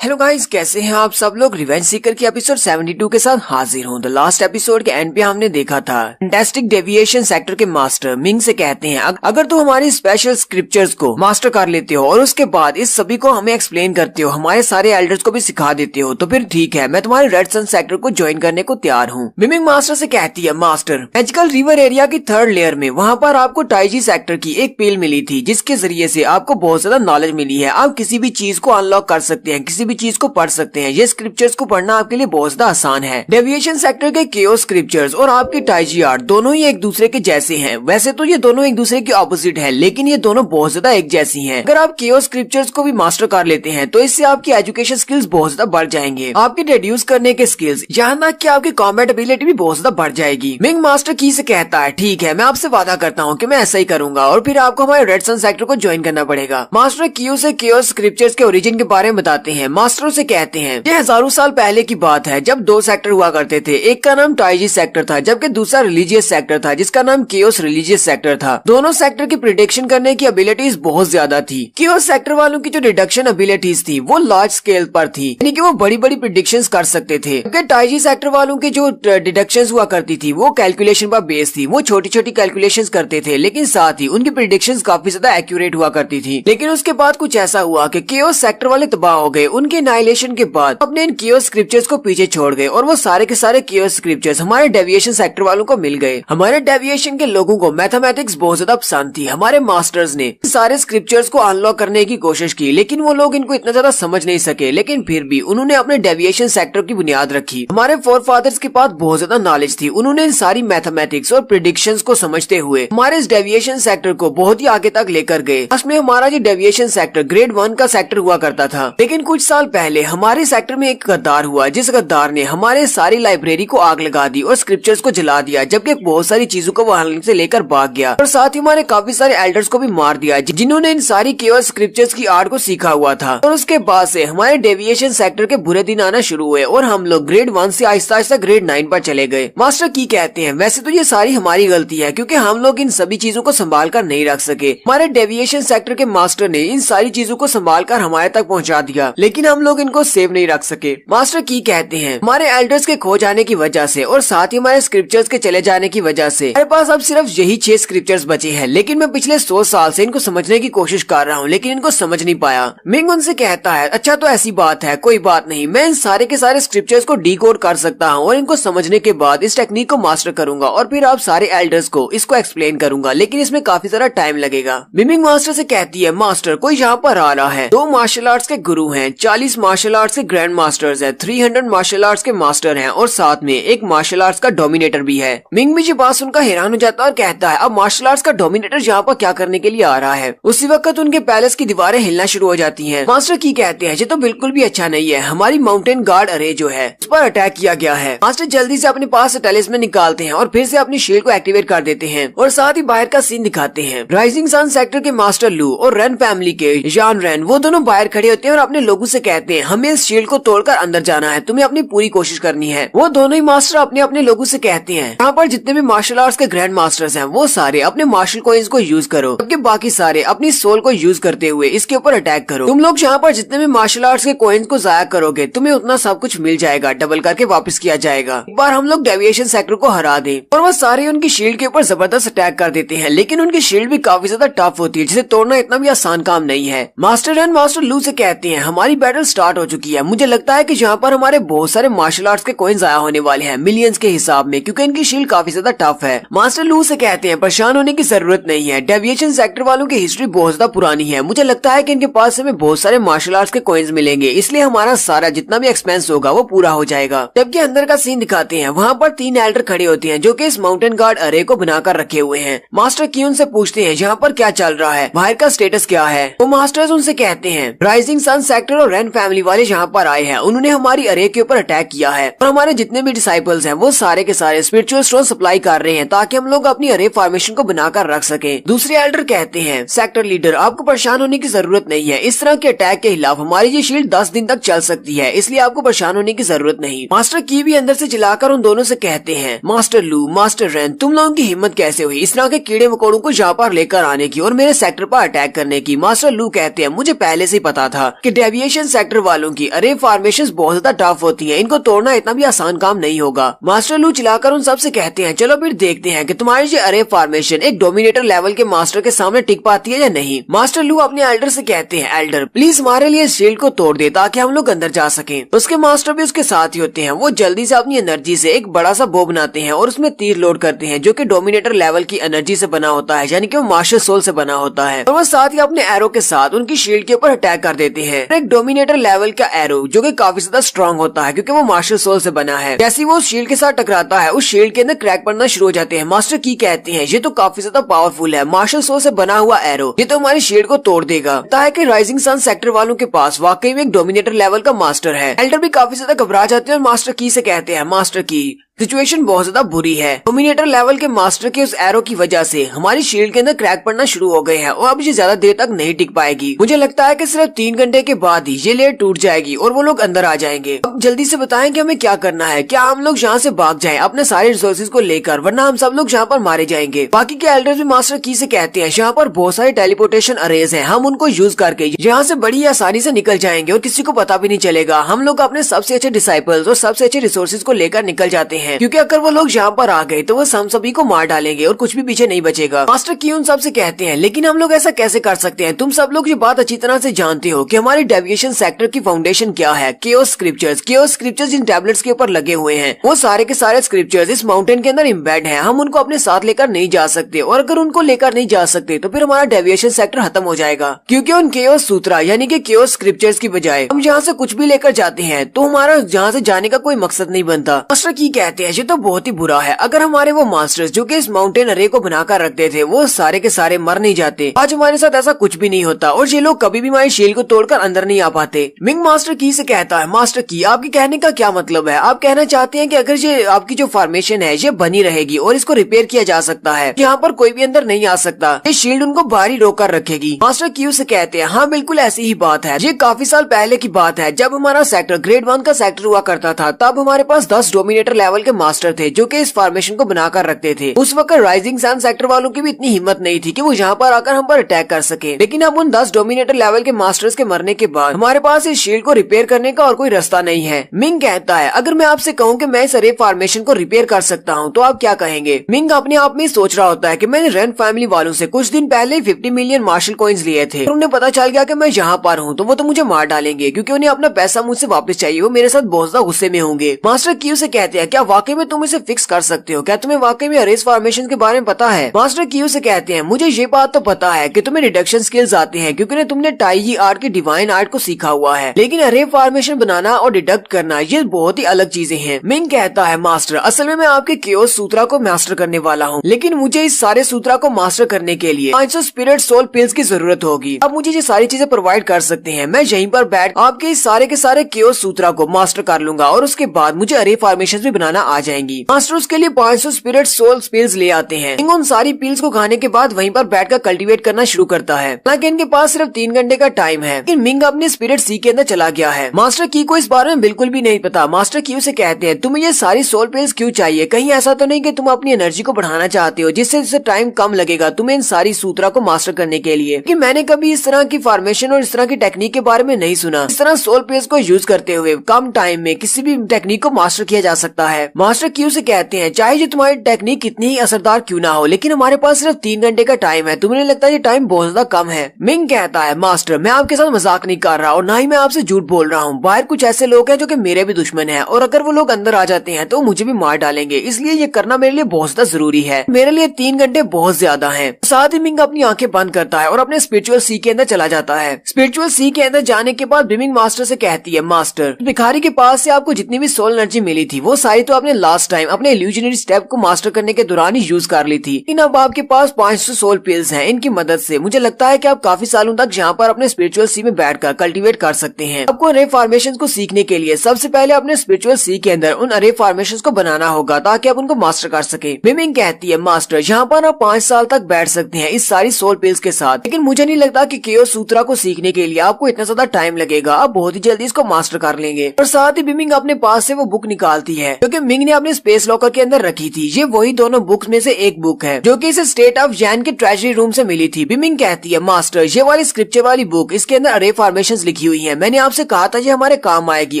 हेलो गाइस, कैसे हैं आप सब लोग। रिवेंज सीकर की एपिसोड 72 के साथ हाजिर हूँ। द लास्ट एपिसोड के एंड पे हमने देखा था फैंटास्टिक डेविएशन सेक्टर के मास्टर मिंग से कहते हैं अगर तुम हमारी स्पेशल स्क्रिप्चर्स को मास्टर कर लेते हो और उसके बाद इस सभी को हमें एक्सप्लेन करते हो, हमारे सारे एल्डर्स को भी सिखा देते हो, तो फिर ठीक है, मैं तुम्हारे रेड सन सेक्टर को ज्वाइन करने को तैयार हूँ। मिमिंग मास्टर से कहती है मास्टर मैजिकल रिवर एरिया की 3rd लेयर में वहाँ पर आपको टाइजी सेक्टर की एक पेल मिली थी जिसके जरिए से आपको बहुत ज्यादा नॉलेज मिली है। आप किसी भी चीज को अनलॉक कर सकते हैं, किसी चीज को पढ़ सकते हैं। ये स्क्रिप्चर्स को पढ़ना आपके लिए बहुत ज्यादा आसान है। डेविएशन सेक्टर के केओस स्क्रिप्चर्स और आपकी टाइजी आर्ट दोनों ही एक दूसरे के जैसे हैं। वैसे तो ये दोनों एक दूसरे के ऑपोजिट है, लेकिन ये दोनों बहुत ज्यादा एक जैसी हैं। अगर आप केओस स्क्रिप्चर्स को भी मास्टर कर लेते हैं तो इससे आपकी एजुकेशन स्किल्स बहुत ज्यादा बढ़ जाएंगे, आपकी डिड्यूस करने के स्किल्स, यहाँ तक कि आपकी कॉम्बैट एबिलिटी भी बहुत ज्यादा बढ़ जाएगी। मिंग मास्टर की से कहता है ठीक है, मैं आपसे वादा करता हूँ कि मैं ऐसा ही करूंगा और फिर आपको हमारे रेड सन सेक्टर को ज्वाइन करना पड़ेगा। मास्टर क्यू से केओस स्क्रिप्चर्स के ओरिजिन के बारे में बताते हैं। मास्टर उसे कहते हैं ये हजारों साल पहले की बात है जब दो सेक्टर हुआ करते थे। एक का नाम टाइजी सेक्टर था जबकि दूसरा रिलीजियस सेक्टर था जिसका नाम केओस रिलीजियस सेक्टर था। दोनों सेक्टर की प्रिडिक्शन करने की एबिलिटीज बहुत ज्यादा थी। केओस सेक्टर वालों की जो डिडक्शन एबिलिटीज थी वो लार्ज स्केल पर थी, यानी कि वो बड़ी बड़ी प्रिडिक्शंस कर सकते थे। जबकि टाइजी सेक्टर वालों की जो डिडक्शंस हुआ करती थी वो कैलकुलेशन पर बेस थी। वो छोटी छोटी कैलकुलेशंस करते थे लेकिन साथ ही उनकी प्रिडिक्शंस काफी ज्यादा एक्यूरेट हुआ करती थी। लेकिन उसके बाद कुछ ऐसा हुआ कि केओस सेक्टर वाले तबाह हो गए। उनके एनाइलेशन के बाद अपने इन केओस स्क्रिप्चर्स को पीछे छोड़ गए और वो सारे के सारे केओस स्क्रिप्चर्स हमारे डेविएशन सेक्टर वालों को मिल गए। हमारे डेविएशन के लोगों को मैथमेटिक्स बहुत ज्यादा पसंद थी। हमारे मास्टर्स ने सारे स्क्रिप्चर्स को अनलॉक करने की कोशिश की लेकिन वो लोग इनको इतना ज्यादा समझ नहीं सके, लेकिन फिर भी उन्होंने अपने डेविएशन सेक्टर की बुनियाद रखी। हमारे फोरफादर्स के पास बहुत ज्यादा नॉलेज थी। उन्होंने इन सारी मैथमेटिक्स और प्रिडिक्शंस को समझते हुए हमारे इस डेविएशन सेक्टर को बहुत ही आगे तक लेकर गए। उसमें हमारा जो डेविएशन सेक्टर ग्रेड 1 का सेक्टर हुआ करता था। लेकिन कुछ साल पहले हमारे सेक्टर में एक गद्दार हुआ जिस गद्दार ने हमारे सारी लाइब्रेरी को आग लगा दी और स्क्रिप्चर्स को जला दिया, जबकि बहुत सारी चीजों को वहां से लेकर भाग गया और साथ ही हमारे काफी सारे एल्डर्स को भी मार दिया जिन्होंने इन सारी केओस स्क्रिप्चर्स की आर्ट को सीखा हुआ था। और उसके बाद से हमारे डेविएशन सेक्टर के बुरे दिन आना शुरू हुए और हम लोग ग्रेड 1 से आहिस्ता आहिस्ता ग्रेड 9 पर चले गए। मास्टर की कहते हैं वैसे तो ये सारी हमारी गलती है क्योंकि हम लोग इन सभी चीजों को संभाल कर नहीं रख सके। हमारे डेविएशन सेक्टर के मास्टर ने इन सारी चीजों को संभाल कर हमारे तक पहुंचा दिया लेकिन हम लोग इनको सेव नहीं रख सके। मास्टर की कहते हैं हमारे एल्डर्स के खो जाने की वजह से और साथ ही हमारे स्क्रिप्चर्स के चले जाने की वजह से मेरे पास अब सिर्फ यही 6 स्क्रिप्चर्स बचे हैं। लेकिन मैं पिछले 100 साल से इनको समझने की कोशिश कर रहा हूँ लेकिन इनको समझ नहीं पाया। मिंग उनसे कहता है अच्छा तो ऐसी बात है, कोई बात नहीं, मैं इन सारे के सारे स्क्रिप्चर्स को डीकोड कर सकता हूँ और इनको समझने के बाद इस टेक्निक को मास्टर करूंगा और फिर आप सारे एल्डर्स को इसको एक्सप्लेन करूंगा, लेकिन इसमें काफी सारा टाइम लगेगा। मिमिंग मास्टर से कहती है मास्टर कोई यहाँ पर आ रहा है। 2 मार्शल आर्ट्स के गुरु हैं, 40 मार्शल आर्ट्स के ग्रैंड मास्टर्स हैं, 300 मार्शल आर्ट्स के मास्टर हैं और साथ में एक मार्शल आर्ट्स का डोमिनेटर भी है। मिंग भी ये बात सुनकर हैरान हो जाता है और कहता है अब मार्शल आर्ट्स का डोमिनेटर यहाँ पर क्या करने के लिए आ रहा है। उसी वक्त उनके पैलेस की दीवारें हिलना शुरू हो जाती हैं। मास्टर की कहते हैं ये तो बिल्कुल भी अच्छा नहीं है, हमारी माउंटेन गार्ड अरे जो है उस पर अटैक किया गया है। मास्टर जल्दी से अपने पास से टेलिस्मेन निकालते हैं और फिर से अपनी शील्ड को एक्टिवेट कर देते हैं और साथ ही बाहर का सीन दिखाते हैं। राइजिंग सन सेक्टर के मास्टर लू और रेन फैमिली के जान रेन वो दोनों बाहर खड़े होते हैं और अपने लोगों से कहते हैं हमें इस शील्ड को तोड़कर अंदर जाना है, तुम्हें अपनी पूरी कोशिश करनी है। वो दोनों ही मास्टर अपने अपने लोगों से कहते हैं यहाँ पर जितने भी मार्शल आर्ट्स के ग्रैंड मास्टर्स हैं वो सारे अपने मार्शल कॉइंस को यूज करो, जबकि बाकी सारे अपनी सोल को यूज करते हुए इसके ऊपर अटैक करो। तुम लोग यहाँ पर जितने भी मार्शल आर्ट्स के कॉइंस को जाया करोगे तुम्हें उतना सब कुछ मिल जाएगा, डबल करके वापस किया जाएगा। एक बार हम लोग डेविएशन सेक्टर को हरा दें और वो सारे उनकी शील्ड के ऊपर जबरदस्त अटैक कर देते हैं, लेकिन उनकी शील्ड भी काफी ज्यादा टफ होती है जिसे तोड़ना इतना भी आसान काम नहीं है। मास्टर एंड मास्टर लू से कहते हैं हमारी बैटल स्टार्ट हो चुकी है, मुझे लगता है कि यहाँ पर हमारे बहुत सारे मार्शल आर्ट्स के कॉइंस आया होने वाले हैं मिलियंस के हिसाब में, क्योंकि इनकी शील्ड काफी ज्यादा टफ है। मास्टर लू से कहते हैं परेशान होने की जरूरत नहीं है, डेविएशन सेक्टर वालों की हिस्ट्री बहुत ज्यादा पुरानी है, मुझे लगता है कि इनके पास हमें बहुत सारे मार्शल आर्ट्स के कॉइंस मिलेंगे, इसलिए हमारा सारा जितना भी एक्सपेंस होगा वो पूरा हो जाएगा। जबकि अंदर का सीन दिखाते हैं वहाँ पर 3 एल्डर खड़े होते हैं जो कि इस माउंटेन गार्ड अरे को बनाकर रखे हुए हैं। मास्टर की उनसे पूछते हैं यहाँ पर क्या चल रहा है, बाहर का स्टेटस क्या है। वो मास्टर्स उनसे कहते हैं राइजिंग सन सेक्टर और रेन फैमिली वाले यहाँ पर आए हैं, उन्होंने हमारी अरे के ऊपर अटैक किया है और हमारे जितने भी डिसाइपल्स हैं वो सारे के सारे स्पिरिचुअल स्टोन सप्लाई कर रहे हैं ताकि हम लोग अपनी अरे फॉर्मेशन को बनाकर रख सके। दूसरे एल्डर कहते हैं सेक्टर लीडर आपको परेशान होने की जरूरत नहीं है, इस तरह के अटैक के खिलाफ हमारी ये शील्ड 10 दिन तक चल सकती है, इसलिए आपको परेशान होने की जरूरत नहीं। मास्टर की भी अंदर से चिल्लाकर उन दोनों से कहते हैं मास्टर लू मास्टर रेन तुम लोगों की हिम्मत कैसे हुई इस तरह के कीड़े मकोड़ों को यहाँ पर लेकर आने की और मेरे सेक्टर पर अटैक करने की। मास्टर लू कहते हैं मुझे पहले से ही पता था कि डेविएशन सेक्टर वालों की अरे फॉर्मेशंस बहुत ज्यादा टफ होती हैं, इनको तोड़ना इतना भी आसान काम नहीं होगा। मास्टर लू चिल्लाकर उन सब से कहते हैं चलो फिर देखते हैं कि तुम्हारी ये अरे फॉर्मेशन एक डोमिनेटर लेवल के मास्टर के सामने टिक पाती है या नहीं। मास्टर लू अपने एल्डर से कहते हैं एल्डर प्लीज हमारे लिए शील्ड को तोड़ दे ताकि हम लोग अंदर जा सकें। उसके मास्टर भी उसके साथ ही होते हैं, वो जल्दी से अपनी एनर्जी से एक बड़ा सा बो बनाते हैं और उसमें तीर लोड करते हैं जो कि डोमिनेटर लेवल की एनर्जी से बना होता है, यानी कि वो मार्शल सोल से बना होता है। और वो साथ ही अपने एरो के साथ उनकी शील्ड के ऊपर अटैक कर देते हैं। एक डोमिनेटर लेवल का एरो जो कि काफी ज्यादा स्ट्रॉन्ग होता है क्योंकि वो मार्शल सोल से बना है, जैसे वो शील्ड के साथ टकराता है उस शील्ड के अंदर क्रैक पड़ना शुरू हो जाते हैं। मास्टर की कहते हैं ये तो काफी ज्यादा पावरफुल है, मार्शल सोल से बना हुआ एरो ये तो हमारी शील्ड को तोड़ देगा। पता है कि राइजिंग सन सेक्टर वालों के पास वाकई में एक डोमिनेटर लेवल का मास्टर है। एल्डर भी काफी ज्यादा घबरा जाते हैं और मास्टर की से कहते हैं मास्टर की सिचुएशन बहुत ज्यादा बुरी है। डोमिनेटर लेवल के मास्टर के उस एरो की वजह से हमारी शील्ड के अंदर क्रैक पड़ना शुरू हो गए हैं और अब ये ज्यादा देर तक नहीं टिक पाएगी। मुझे लगता है कि सिर्फ 3 घंटे के बाद ही ये लेयर टूट जाएगी और वो लोग अंदर आ जाएंगे। अब जल्दी से बताएं कि हमें क्या करना है। क्या हम लोग यहाँ से भाग जाएं अपने सारे रिसोर्सेज को लेकर, वरना हम सब लोग यहाँ पर मारे जाएंगे। बाकी के एल्डर्स भी मास्टर की से कहते हैं यहाँ पर बहुत सारे टेलीपोर्टेशन अरेज है, हम उनको यूज करके यहाँ से बड़ी आसानी से निकल जाएंगे और किसी को पता भी नहीं चलेगा। हम लोग अपने सबसे अच्छे डिसाइपल्स और सबसे अच्छे रिसोर्सेज को लेकर निकल जाते हैं, क्योंकि अगर वो लोग यहाँ पर आ गए तो वो हम सभी को मार डालेंगे और कुछ भी पीछे नहीं बचेगा। मास्टर की उन सबसे कहते हैं लेकिन हम लोग ऐसा कैसे कर सकते हैं? तुम सब लोग ये बात अच्छी तरह से जानते हो कि हमारे डेविएशन सेक्टर की फाउंडेशन क्या है। केओस स्क्रिप्चर्स जिन टैबलेट्स के ऊपर लगे हुए हैं वो सारे के सारे स्क्रिप्चर्स इस माउंटेन के अंदर इम्बेड हैं। हम उनको अपने साथ लेकर नहीं जा सकते और अगर उनको लेकर नहीं जा सकते तो फिर हमारा डेविएशन सेक्टर खत्म हो जाएगा, क्योंकि उन केओस सूत्रा यानी कि केओस स्क्रिप्चर्स की बजाय हम यहाँ से कुछ भी लेकर जाते हैं तो हमारा यहाँ से जाने का कोई मकसद नहीं बनता। मास्टर की कहते हैं ये तो बहुत ही बुरा है। अगर हमारे वो मास्टर्स जो कि इस माउंटेन अरे को बनाकर रखते थे वो सारे के सारे मर नहीं जाते, आज हमारे साथ ऐसा कुछ भी नहीं होता और ये लोग कभी भी हमारी शील्ड को तोड़कर अंदर नहीं आ पाते। मिंग मास्टर की से कहता है मास्टर की आपके कहने का क्या मतलब है? आप कहना चाहते हैं कि अगर ये आपकी जो फॉर्मेशन है ये बनी रहेगी और इसको रिपेयर किया जा सकता है, यहाँ पर कोई भी अंदर नहीं आ सकता, ये शील्ड उनको बाहर रोक कर रखेगी। मास्टर क्यू से कहते हैं हाँ बिल्कुल ऐसी ही बात है। ये काफी साल पहले की बात है जब हमारा सेक्टर ग्रेड 1 का सेक्टर हुआ करता था, तब हमारे पास 10 डोमिनेटर लेवल के मास्टर थे जो कि इस फॉर्मेशन को बनाकर रखते थे। उस वक्त राइजिंग सन सेक्टर वालों की भी इतनी हिम्मत नहीं थी कि वो यहाँ पर आकर हम पर अटैक कर सके, लेकिन अब उन 10 डोमिनेटर लेवल के मास्टर्स के मरने के बाद हमारे पास इस शील्ड को रिपेयर करने का और कोई रास्ता नहीं है। मिंग कहता है अगर मैं आपसे कहूँ कि मैं इस अरे फॉर्मेशन को रिपेयर कर सकता हूँ तो आप क्या कहेंगे? मिंग अपने आप में सोच रहा होता है कि मैंने रेन फैमिली वालों से कुछ दिन पहले 50 मिलियन मार्शल कॉइन्स लिए थे, उन्हें पता चल गया कि मैं यहाँ पर हूँ तो वो तो मुझे मार डालेंगे, क्योंकि उन्हें अपना पैसा मुझसे वापस चाहिए। वो मेरे साथ बहुत ज्यादा गुस्से में होंगे। मास्टर क्यू से कहते हैं क्या वाकई में तुम इसे फिक्स कर सकते हो? क्या तुम्हें वाकई में अरेज फॉर्मेशन के बारे में पता है? मास्टर क्यू से कहते हैं मुझे ये बात तो पता है कि तुम्हें रिडक्शन स्किल्स आते हैं, क्योंकि तुमने टाई आर्ट की डिवाइन आर्ट को सीखा हुआ है, लेकिन अरे फॉर्मेशन बनाना और डिडक्ट करना ये बहुत ही अलग चीजें हैं। मिंग कहता है मास्टर असल में मैं आपके केओस सूत्रा को मास्टर करने वाला हूँ, लेकिन मुझे इस सारे सूत्रा को मास्टर करने के लिए 500 स्पिरिट सोल पिल्स की जरूरत होगी। अब मुझे ये सारी चीजें प्रोवाइड कर सकते हैं। मैं यहीं पर बैठ आपके इस सारे के सारे केओस सूत्रा को मास्टर कर लूंगा और उसके बाद मुझे अरे फॉर्मेशन भी बनाना आ जाएंगी। मास्टर उसके लिए 500 स्पिरिट सोल पिल्स ले आते हैं। मिंग उन सारी पिल्स को खाने के बाद वहीं पर बैठकर कल्टीवेट करना शुरू करता है। हालांकि इनके पास सिर्फ 3 घंटे का टाइम है, लेकिन मिंग अपने स्पिरिट सी के अंदर चला गया है। मास्टर की को इस बारे में बिल्कुल भी नहीं पता। मास्टर क्यू से कहते हैं तुम्हें ये सारी सोल पिल्स क्यों चाहिए? कहीं ऐसा तो नहीं कि तुम अपनी एनर्जी को बढ़ाना चाहते हो जिससे टाइम कम लगेगा तुम्हें इन सारी सूत्रा को मास्टर करने के लिए? कि मैंने कभी इस तरह की फॉर्मेशन और इस तरह की टेक्निक के बारे में नहीं सुना। इस तरह सोल पिल्स को यूज करते हुए कम टाइम में किसी भी टेक्निक को मास्टर किया जा सकता है। मास्टर क्यू से कहते हैं चाहे जो तुम्हारी टेक्निक कितनी ही असरदार क्यों ना हो, लेकिन हमारे पास सिर्फ 3 घंटे का टाइम है। तुम्हें लगता है ये टाइम बहुत ज्यादा कम है? मिंग कहता है मास्टर मैं आपके साथ मजाक नहीं कर रहा और ना ही मैं आपसे झूठ बोल रहा हूँ। बाहर कुछ ऐसे लोग हैं जो कि मेरे भी दुश्मन हैं और अगर वो लोग अंदर आ जाते हैं तो मुझे भी मार डालेंगे, इसलिए ये करना मेरे लिए बहुत ज्यादा जरूरी है। मेरे लिए 3 घंटे बहुत ज्यादा हैं। साथ ही मिंग अपनी आंखें बंद करता है और अपने स्पिरिचुअल सी के अंदर चला जाता है। स्पिरिचुअल सी के अंदर जाने के बाद बिमिंग मास्टर से कहती है मास्टर भिखारी के पास से आपको जितनी भी सोल एनर्जी मिली थी वो सारी तो आपने लास्ट टाइम अपने इल्यूजनरी स्टेप को मास्टर करने के दौरान ही यूज कर ली थी, लेकिन अब आपके पास 500 सोल पिल्स हैं। इनकी मदद से मुझे लगता है कि आप काफी सालों तक यहाँ पर अपने स्पिरिचुअल सी में बैठकर कल्टीवेट कर सकते हैं। आपको अरे फॉर्मेशन को सीखने के लिए सबसे पहले अपने स्पिरिचुअल सी के अंदर उन अरे फॉर्मेशन को बनाना होगा ताकि आप उनको मास्टर कर सके। बिमिंग कहती है मास्टर यहाँ पर आप 5 साल तक बैठ सकते हैं इस सारी सोल पिल्स के साथ, लेकिन मुझे नहीं लगता कि केओस सूत्रा को सीखने के लिए आपको इतना ज्यादा टाइम लगेगा। आप बहुत ही जल्दी इसको मास्टर कर लेंगे। और साथ ही बिमिंग अपने पास से वो बुक निकालती है क्योंकि मिंग ने अपने स्पेस लॉकर के अंदर रखी थी। ये वही दोनों बुक्स में से एक बुक है जो कि इसे स्टेट ऑफ जैन के ट्रेजरी रूम से मिली थी। बिमिंग कहती है मास्टर ये वाली स्क्रिप्चर वाली बुक इसके अंदर अरे फॉर्मेशंस लिखी हुई है। मैंने आपसे कहा था ये हमारे काम आएगी।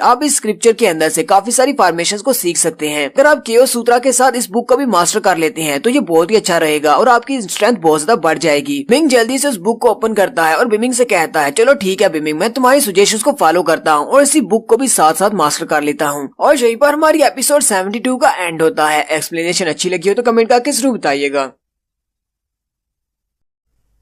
आप इस स्क्रिप्चर के अंदर से काफी सारी फॉर्मेशंस को सीख सकते हैं। अगर आप केओस सूत्रा के साथ इस बुक को भी मास्टर कर लेते हैं तो ये बहुत ही अच्छा रहेगा और आपकी स्ट्रेंथ बहुत ज्यादा बढ़ जाएगी। मिंग जल्दी से उस बुक को ओपन करता है और बिमिंग से कहता है चलो ठीक है बिमिंग, मैं तुम्हारी सजेशंस को फॉलो करता हूँ और इसी बुक को भी साथ साथ मास्टर कर लेता हूँ। और यहीं पर हमारी एपिसोड 72 का एंड होता है। एक्सप्लेनेशन अच्छी लगी हो तो कमेंट करके जरूर बताइएगा।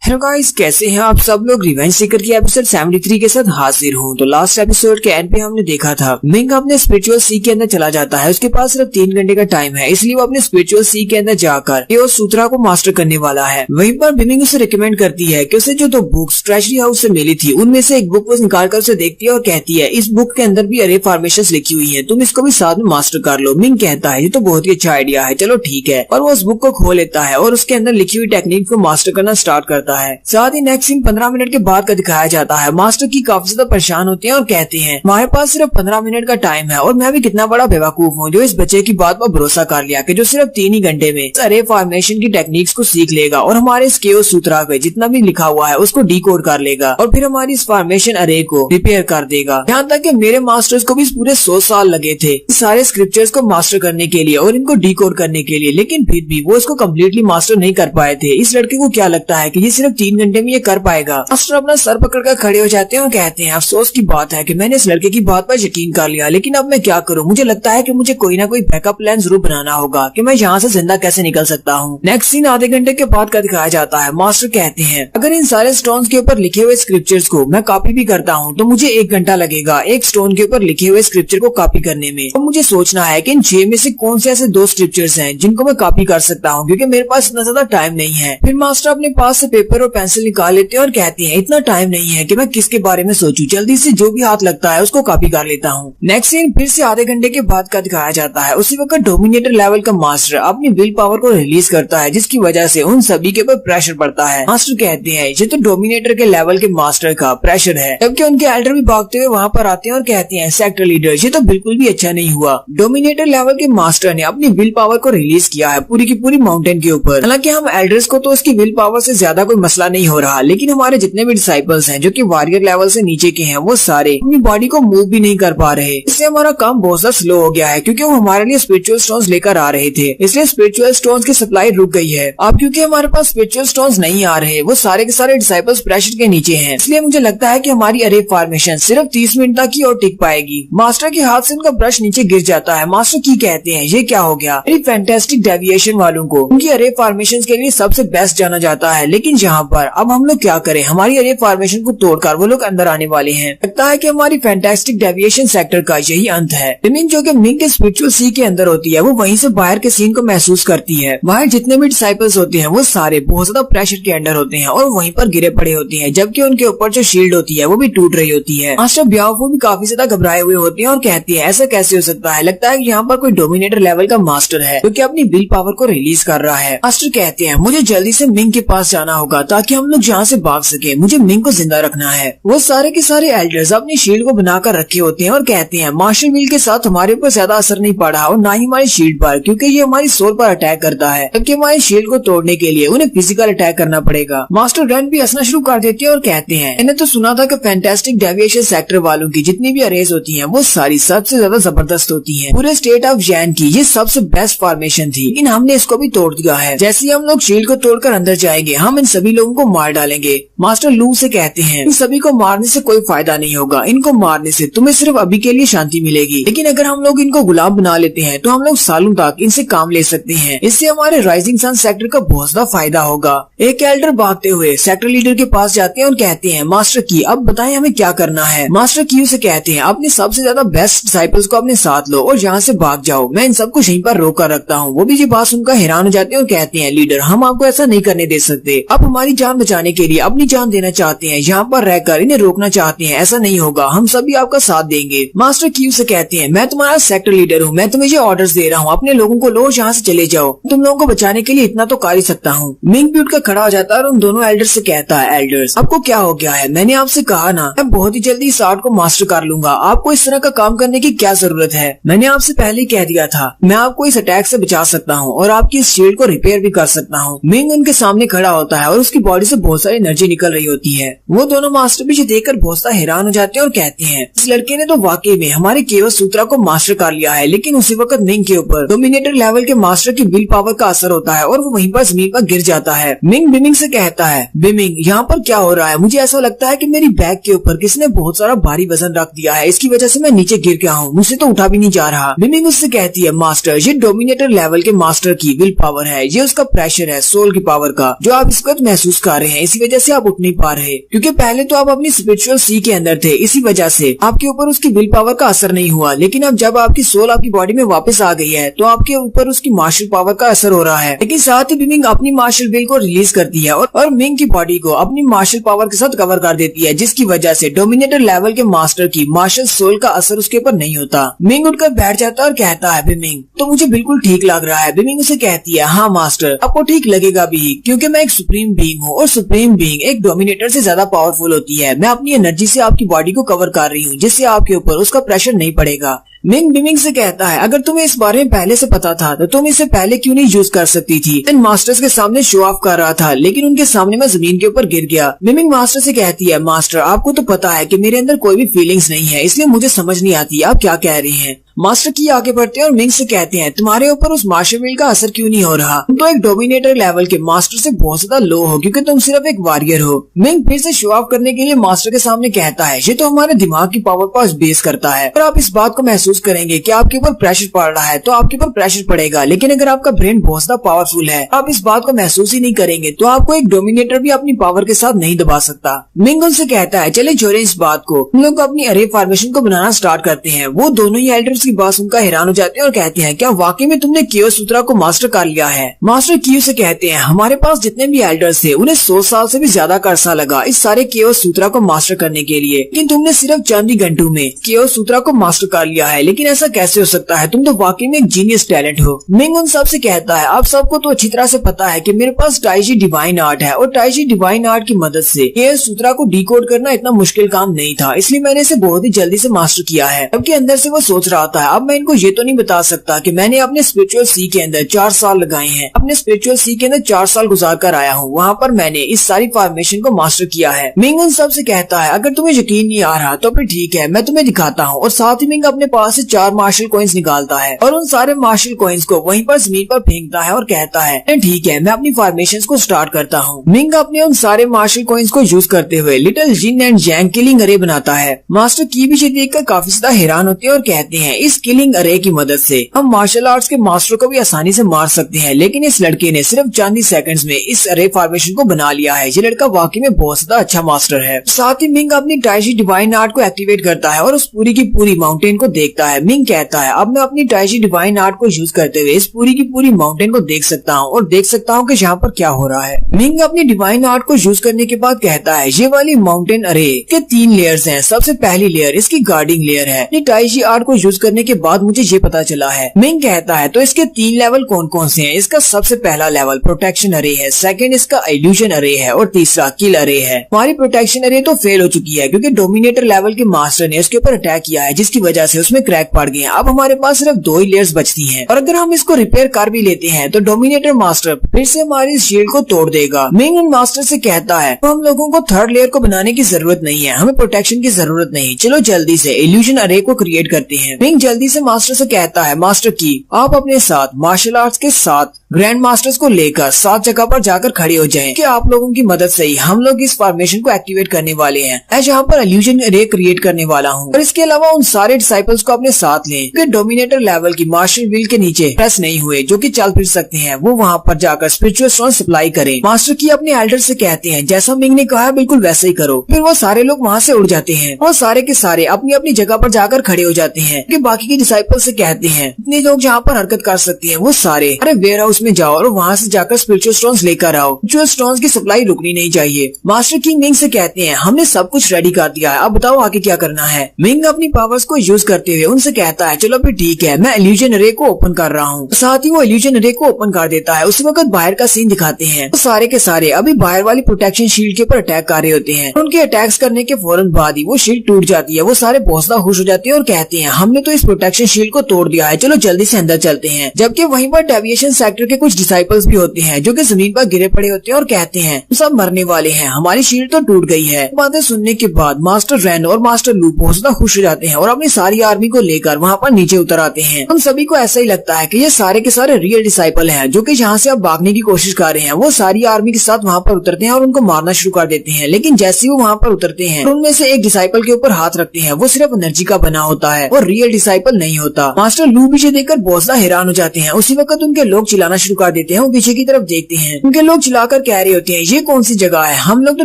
हेलो गाइस, कैसे हैं आप सब लोग। रिवेंज सीकर की एपिसोड 73 के साथ हाजिर हूँ। तो लास्ट एपिसोड के एंड पे हमने देखा था मिंग अपने स्पिरिचुअल सी के अंदर चला जाता है। उसके पास सिर्फ 3 घंटे का टाइम है, इसलिए वो अपने स्पिरिचुअल सी के अंदर जाकर केओस सूत्रा को मास्टर करने वाला है। वहीं पर बिमिंग उसे रिकमेंड करती है कि उसे जो 2 बुक्स ट्रेजरी हाउस से मिली थी उनमें से एक बुक को निकाल कर उसे देखती है और कहती है इस बुक के अंदर भी अरे फॉर्मेशन लिखी हुई है, तुम इसको भी साथ में मास्टर कर लो। मिंग कहता है ये तो बहुत ही अच्छा आइडिया है, चलो ठीक है। और वो उस बुक को खोल लेता है और उसके अंदर लिखी हुई टेक्निक को मास्टर करना स्टार्ट करता है। साथ ही नेक्स्ट सीन 15 मिनट के बाद का दिखाया जाता है। मास्टर की काफी ज्यादा परेशान होते हैं और कहते हैं हमारे पास सिर्फ 15 मिनट का टाइम है और मैं भी कितना बड़ा बेवकूफ हूँ जो इस बच्चे की बात पर भरोसा कर लिया कि जो सिर्फ 3 ही घंटे में अरे फॉर्मेशन की टेक्निक्स को सीख लेगा और हमारे इस केओस सूत्रा पे जितना भी लिखा हुआ है उसको डिकोड कर लेगा और फिर हमारी इस फॉर्मेशन अरे को रिपेयर कर देगा। यहाँ तक कि मेरे मास्टर्स को भी पूरे 100 साल लगे थे सारे स्क्रिप्चर्स को मास्टर करने के लिए और इनको डिकोड करने के लिए, लेकिन फिर भी वो इसको कम्प्लीटली मास्टर नहीं कर पाए थे। इस लड़के को क्या लगता है कि ये सिर्फ 3 घंटे में ये कर पाएगा। मास्टर अपना सर पकड़कर खड़े हो जाते हैं और कहते हैं अफसोस की बात है कि मैंने इस लड़के की बात पर यकीन कर लिया, लेकिन अब मैं क्या करूं। मुझे लगता है कि मुझे कोई ना कोई बैकअप प्लान जरूर बनाना होगा कि मैं यहाँ से जिंदा कैसे निकल सकता हूँ। नेक्स्ट सीन आधे घंटे के बाद का दिखाया जाता है। मास्टर कहते हैं अगर इन सारे स्टोन्स के ऊपर लिखे हुए स्क्रिप्चर्स को मैं कॉपी भी करता हूँ तो मुझे 1 घंटा लगेगा एक स्टोन के ऊपर लिखे हुए स्क्रिप्चर को कॉपी करने में। और मुझे सोचना है कि इन 6 में से कौन से ऐसे 2 स्क्रिप्चर्स हैं जिनको मैं कॉपी कर सकता हूँ, क्योंकि मेरे पास इतना ज्यादा टाइम नहीं है। फिर मास्टर अपने पास से पेपर और पेंसिल निकाल लेते हैं और कहते हैं इतना टाइम नहीं है कि मैं किसके बारे में सोचूं, जल्दी से जो भी हाथ लगता है उसको कॉपी कर लेता हूँ। नेक्स्ट सीन फिर से आधे घंटे के बाद का दिखाया जाता है। उसी वक्त डोमिनेटर लेवल का मास्टर अपनी विल पावर को रिलीज करता है जिसकी वजह से उन सभी के ऊपर प्रेशर पड़ता है। मास्टर कहते हैं ये तो डोमिनेटर के लेवल के मास्टर का प्रेशर है, जबकि उनके एल्डर भी भागते हुए वहाँ पर आते हैं और कहते हैं सेक्टर लीडर ये तो बिल्कुल भी अच्छा नहीं हुआ। डोमिनेटर लेवल के मास्टर ने अपनी विल पावर को रिलीज किया है पूरी की पूरी माउंटेन के ऊपर। हालांकि हम एल्डर्स को तो उसकी विल पावर से ज्यादा कोई मसला नहीं हो रहा, लेकिन हमारे जितने भी डिसाइपल्स हैं जो कि वॉरियर लेवल से नीचे के हैं वो सारे अपनी बॉडी को मूव भी नहीं कर पा रहे। इससे हमारा काम बहुत ज्यादा स्लो हो गया है क्योंकि वो हमारे लिए स्पिरिचुअल स्टोन्स लेकर आ रहे थे, इसलिए स्पिरिचुअल स्टोन्स की सप्लाई रुक गई है। अब क्योंकि हमारे पास स्पिरिचुअल स्टोन्स नहीं आ रहे, वो सारे के सारे डिसाइपल्स प्रेशर के नीचे हैं, इसलिए मुझे लगता है कि हमारी अरे फॉर्मेशन सिर्फ 30 मिनट तक ही और टिक पाएगी। मास्टर के हाथ से उनका ब्रश नीचे गिर जाता है। मास्टर की कहते हैं ये क्या हो गया। फैंटास्टिक डेविएशन वालों को उनकी अरे फॉर्मेशन के लिए सबसे बेस्ट जाना जाता है, लेकिन यहाँ पर अब हम लोग क्या करें, हमारी अरे फॉर्मेशन को तोड़कर वो लोग अंदर आने वाले हैं। लगता है कि हमारी फैंटास्टिक डेविएशन सेक्टर का यही अंत है। मिंग जो कि मिंग के स्पिरिचुअल सी के अंदर होती है वो वहीं से बाहर के सीन को महसूस करती है। बाहर जितने भी डिसाइपल्स होते हैं वो सारे बहुत ज्यादा प्रेशर के अंडर होते हैं और वहीं पर गिरे पड़े होते हैं, जबकि उनके ऊपर जो शील्ड होती है वो भी टूट रही होती है। मास्टर ब्याओ भी काफी ज्यादा घबराए हुए होते हैं और कहती है ऐसा कैसे हो सकता है, लगता है कि यहाँ पर कोई डोमिनेटर लेवल का मास्टर है जो कि अपनी विल पावर को रिलीज कर रहा है। मास्टर कहते हैं मुझे जल्दी से मिंग के पास जाना होगा ताकि हम लोग यहाँ से भाग सके, मुझे मिंग को जिंदा रखना है। वो सारे के सारे एल्डर्स अपनी शील्ड को बनाकर रखे होते हैं और कहते हैं मार्शल व्हील के साथ हमारे ऊपर ज्यादा असर नहीं पड़ा और ना ही हमारी शील्ड पर, क्योंकि ये हमारी सोल पर अटैक करता है, जबकि हमारी शील्ड को तोड़ने के लिए उन्हें फिजिकल अटैक करना पड़ेगा। मास्टर रन भी हंसना शुरू कर देते हैं और कहते हैं मैंने तो सुना था कि फैंटास्टिक डेविएशन सेक्टर वालों की जितनी भी अरेज होती हैं वो सारी सबसे ज्यादा जबरदस्त होती हैं। पूरे स्टेट ऑफ जैन की ये सबसे बेस्ट फॉर्मेशन थी, लेकिन हमने इसको भी तोड़ दिया है। जैसे ही हम लोग शील्ड को तोड़कर अंदर जाएंगे हम इन सभी लोगों को मार डालेंगे। मास्टर लू से कहते हैं इन सभी को मारने से कोई फायदा नहीं होगा, इनको मारने से तुम्हें सिर्फ अभी के लिए शांति मिलेगी, लेकिन अगर हम लोग इनको गुलाम बना लेते हैं तो हम लोग सालों तक इनसे काम ले सकते हैं। इससे हमारे राइजिंग सन सेक्टर का बहुत ज्यादा फायदा होगा। एक एल्डर भागते हुए सेक्टर लीडर के पास जाते हैं और कहते हैं मास्टर की अब बताएं हमें क्या करना है। मास्टर की उसे कहते हैं अपने सबसे ज्यादा बेस्ट डिसाइपल्स को अपने साथ लो और यहाँ से भाग जाओ, मैं इन सबको यहीं पर रोक कर रखता हूँ। वो भी ये बात सुनकर हैरान हो जाते हैं और कहते हैं लीडर हम आपको ऐसा नहीं करने दे सकते, आप हमारी जान बचाने के लिए अपनी जान देना चाहते हैं, यहाँ पर रहकर इन्हें रोकना चाहते हैं, ऐसा नहीं होगा, हम सभी आपका साथ देंगे। मास्टर क्यू से कहते हैं मैं तुम्हारा सेक्टर लीडर हूँ, मैं तुम्हें ये ऑर्डर्स दे रहा हूँ, अपने लोगों को लो यहाँ से चले जाओ, तुम लोगों को बचाने के लिए इतना तो कर ही सकता हूँ। मिंग भी उठकर खड़ा हो जाता है और उन दोनों एल्डर्स से कहता है एल्डर्स आपको क्या हो गया है, मैंने आपसे कहा ना मैं बहुत ही जल्दी इस आर्ट को मास्टर कर लूंगा, आपको इस तरह का काम करने की क्या जरूरत है। मैंने आपसे पहले ही कह दिया था मैं आपको इस अटैक से बचा सकता हूँ और आपकी इस शील्ड को रिपेयर भी कर सकता हूँ। मिंग उनके सामने खड़ा होता है और उसकी बॉडी से बहुत सारी एनर्जी निकल रही होती है। वो दोनों मास्टर भी देखकर बहुत सा हैरान हो जाते हैं और कहते हैं इस लड़के ने तो वाकई में हमारे केओस सूत्रा को मास्टर कर लिया है। लेकिन उसी वक्त मिंग के ऊपर डोमिनेटर लेवल के मास्टर की विल पावर का असर होता है और वो वहीं पर जमीन पर गिर जाता है। मिंग बिमिंग से कहता है बिमिंग यहाँ पर क्या हो रहा है, मुझे ऐसा लगता है कि मेरी बैग के ऊपर किसी ने बहुत सारा भारी वजन रख दिया है, इसकी वजह से मैं नीचे गिर गया हूँ, मुझसे तो उठा भी नहीं जा रहा। बिमिंग उससे कहती है मास्टर ये डोमिनेटर लेवल के मास्टर की विल पावर है, ये उसका प्रेशर है सोल की पावर का जो आप इस वक्त महसूस कर रहे हैं, इसी वजह से आप उठ नहीं पा रहे, क्योंकि पहले तो आप अपनी स्पिरिचुअल सी के अंदर थे, इसी वजह से आपके ऊपर उसकी विल पावर का असर नहीं हुआ। लेकिन अब जब आपकी सोल आपकी बॉडी में वापस आ गई है तो आपके ऊपर उसकी मार्शल पावर का असर हो रहा है। लेकिन साथ ही मिंग अपनी मार्शल विल को रिलीज करती है और मिंग की बॉडी को अपनी मार्शल पावर के साथ कवर कर देती है, जिसकी वजह से डोमिनेटर लेवल के मास्टर की मार्शल सोल का असर उसके ऊपर नहीं होता। मिंग उठकर बैठ जाता है और कहता है, बिमिंग तो मुझे बिल्कुल ठीक लग रहा है। बिमिंग उसे कहती है, हाँ मास्टर, आपको ठीक लगेगा भी, क्योंकि मैं एक सुप्रीम बीइंग हूँ और सुप्रीम बीइंग एक डोमिनेटर से ज्यादा पावरफुल होती है। मैं अपनी एनर्जी से आपकी बॉडी को कवर कर रही हूँ, जिससे आपके ऊपर उसका प्रेशर नहीं पड़ेगा। मिंग बिमिंग से कहता है, अगर तुम्हें इस बारे में पहले से पता था तो तुम इसे पहले क्यों नहीं यूज कर सकती थी। इन मास्टर्स के सामने शो ऑफ कर रहा था, लेकिन उनके सामने मैं जमीन के ऊपर गिर गया। बिमिंग मास्टर से कहती है, मास्टर आपको तो पता है कि मेरे अंदर कोई भी फीलिंग्स नहीं है, इसलिए मुझे समझ नहीं आती आप क्या कह रही हैं। मास्टर की आगे बढ़ते हैं और मिंग से कहते हैं, तुम्हारे ऊपर उस मार्शल विल का असर क्यों नहीं हो रहा? तुम तो एक डोमिनेटर लेवल के मास्टर से बहुत ज्यादा लो हो, क्योंकि तुम सिर्फ एक वॉरियर हो। मिंग फिर से शो ऑफ करने के लिए मास्टर के सामने कहता है, ये तो हमारे दिमाग की पावर पर बेस करता है और आप इस बात को महसूस करेंगे कि आपके ऊपर प्रेशर पड़ रहा है तो आपके ऊपर प्रेशर पड़ेगा, लेकिन अगर आपका ब्रेन बहुत ज्यादा पावरफुल है आप इस बात को महसूस ही नहीं करेंगे, तो आपको एक डोमिनेटर भी अपनी पावर के साथ नहीं दबा सकता। मिंग उनसे कहता है, चले छोड़े इस बात को, हम लोग अपनी अरे फॉर्मेशन को बनाना स्टार्ट करते हैं। वो दोनों ही एल्डर्स की बात सुनकर हैरान हो जाते हैं और कहते हैं, क्या वाकई में तुमने कियो सूत्रा को मास्टर कर लिया है? मास्टर कियो से कहते हैं, हमारे पास जितने भी एल्डर्स थे उन्हें 100 साल से भी ज्यादा का अरसा लगा इस सारे कियो सूत्रा को मास्टर करने के लिए, लेकिन तुमने सिर्फ चंद ही घंटों में कियो सूत्रा को मास्टर कर लिया है। लेकिन ऐसा कैसे हो सकता है? तुम तो वाकई में एक जीनियस टैलेंट हो। मिंग उन सब से कहता है, आप सबको तो अच्छी तरह से पता है कि मेरे पास टाइजी डिवाइन आर्ट है और टाइजी डिवाइन आर्ट की मदद से कियो सूत्रा को डिकोड करना इतना मुश्किल काम नहीं था, इसलिए मैंने इसे बहुत ही जल्दी से मास्टर किया है। जबकि अंदर से वो सोच रहा था, अब मैं इनको ये तो नहीं बता सकता कि मैंने अपने स्पिरिचुअल सी के अंदर 4 साल लगाए हैं। अपने स्पिरिचुअल सी के अंदर 4 साल गुजार कर आया हूँ, वहाँ पर मैंने इस सारी फॉर्मेशन को मास्टर किया है। मिंग उन सब से कहता है, अगर तुम्हें यकीन नहीं आ रहा तो फिर ठीक है, मैं तुम्हें दिखाता हूँ। और साथ ही मिंग अपने पास से 4 मार्शल कॉइन्स निकालता है और उन सारे मार्शल कॉइन्स को वहीं पर जमीन पर फेंकता है और कहता है, ठीक है, मैं अपनी फॉर्मेशन को स्टार्ट करता हूँ। मिंग अपने उन सारे मार्शल कॉइन्स को यूज करते हुए little Jin and Jang killing array बनाता है। मास्टर की भी ये देखकर काफी ज्यादा हैरान होते हैं और कहते हैं, इस किलिंग अरे की मदद से हम मार्शल आर्ट्स के मास्टर को भी आसानी से मार सकते हैं। लेकिन इस लड़के ने सिर्फ चंद ही सेकंड्स में इस अरे फॉर्मेशन को बना लिया है। ये लड़का वाकई में बहुत ज्यादा अच्छा मास्टर है। साथ ही मिंग अपनी टाइजी डिवाइन आर्ट को एक्टिवेट करता है और उस पूरी की पूरी माउंटेन को देखता है। मिंग कहता है, अब मैं अपनी टाइजी डिवाइन आर्ट को यूज करते हुए इस पूरी की पूरी माउंटेन को देख सकता हूँ और देख सकता हूँ कि यहाँ पर क्या हो रहा है। मिंग अपनी डिवाइन आर्ट को यूज करने के बाद कहता है, ये वाली माउंटेन अरे के 3 लेयर्स हैं। सबसे पहली लेयर इसकी गार्डिंग लेयर है। अपनी टाइजी आर्ट को यूज करने के बाद मुझे ये पता चला है। मिंग कहता है, तो इसके 3 लेवल कौन कौन से हैं? इसका सबसे पहला लेवल प्रोटेक्शन अरे है, सेकंड इसका इल्यूजन अरे है और तीसरा किल अरे है। हमारी प्रोटेक्शन अरे तो फेल हो चुकी है क्योंकि डोमिनेटर लेवल के मास्टर ने उसके ऊपर अटैक किया है, जिसकी वजह से उसमें क्रैक पड़ गए हैं। अब हमारे पास सिर्फ 2 ही लेयर्स बचती हैं और अगर हम इसको रिपेयर कर भी लेते हैं तो डोमिनेटर मास्टर फिर से हमारी शील्ड को तोड़ देगा। मिंग उन मास्टर से कहता है, तो हम लोगों को 3rd लेयर को बनाने की जरूरत नहीं है, हमें प्रोटेक्शन की जरूरत नहीं, चलो जल्दी से इल्यूजन अरे को क्रिएट करते हैं। मिंग जल्दी से मास्टर से कहता है, मास्टर की आप अपने साथ मार्शल आर्ट्स के 7 ग्रैंड मास्टर्स को लेकर 7 जगह पर जाकर खड़े हो जाएं कि आप लोगों की मदद से ही हम लोग इस फॉर्मेशन को एक्टिवेट करने वाले हैं। मैं यहाँ पर इल्यूजन अरे क्रिएट करने वाला हूँ और इसके अलावा उन सारे डिसाइपल्स को अपने साथ लें कि डोमिनेटर लेवल की मार्शल विल के नीचे प्रेस नहीं हुए, जो कि चल फिर सकते हैं, वो वहाँ पर जाकर स्पिरिचुअल स्टोन सप्लाई करें। मास्टर की अपने एल्डर से कहते हैं, जैसा मिंग ने कहा बिल्कुल वैसे ही करो। फिर वो सारे लोग वहाँ से उड़ जाते हैं और सारे के सारे अपनी अपनी जगह पर जाकर खड़े हो जाते हैं कि बाकी के डिसाइपल से कहते हैं, इतने लोग जहाँ पर हरकत कर सकते हैं वो सारे अरे वेयर हाउस में जाओ और वहाँ से जाकर स्पिरिचुअल स्टोन्स लेकर आओ। स्पिरिचुअल स्टोन्स की सप्लाई रुकनी नहीं चाहिए। मास्टर किंग मिंग से कहते हैं, हमने सब कुछ रेडी कर दिया है, अब बताओ आगे क्या करना है। मिंग अपनी पावर्स को यूज करते हुए उनसे कहता है, चलो फिर ठीक है, मैं इल्यूजन अरे को ओपन कर रहा हूँ। साथ ही वो इल्यूजन अरे को ओपन कर देता है। उसी वक्त बाहर का सीन दिखाते हैं। तो सारे के सारे अभी बाहर वाली प्रोटेक्शन शील्ड के ऊपर अटैक कर रहे होते हैं। उनके अटैक्स करने के फौरन बाद ही वो शील्ड टूट जाती है। वो सारे बहुत ज्यादा खुश हो जाते हैं और कहते हैं, हमने तो इस प्रोटेक्शन शील्ड को तोड़ दिया है, चलो जल्दी से अंदर चलते हैं। जबकि वहीं पर डेविएशन सेक्टर के कुछ डिसाइपल्स भी होते हैं जो कि जमीन पर गिरे पड़े होते हैं और कहते हैं, सब मरने वाले हैं, हमारी शील्ड तो टूट गई है। बातें सुनने के बाद मास्टर रैन और मास्टर लू बहुत ज्यादा खुश हो जाते हैं और अपनी सारी आर्मी को लेकर वहाँ पर नीचे उतर आते हैं। उन सभी को ऐसा ही लगता है कि ये सारे के सारे रियल डिसाइपल हैं जो कि यहाँ से अब भागने की कोशिश कर रहे हैं। वो सारी आर्मी के साथ वहाँ पर उतरते हैं और उनको मारना शुरू कर देते हैं। लेकिन जैसे ही वो वहाँ पर उतरते हैं तो उनमें से एक डिसाइपल के ऊपर हाथ रखते हैं। वो सिर्फ एनर्जी का बना होता है और रियल डिसाइपल नहीं होता। मास्टर लू पीछे देखकर बहुत ज्यादा हैरान हो जाते हैं। उसी वक्त उनके लोग चिल्लाना शुरू कर देते हैं। वो पीछे की तरफ देखते हैं, उनके लोग चिल्लाकर कह रहे होते हैं, ये कौन सी जगह है? हम लोग तो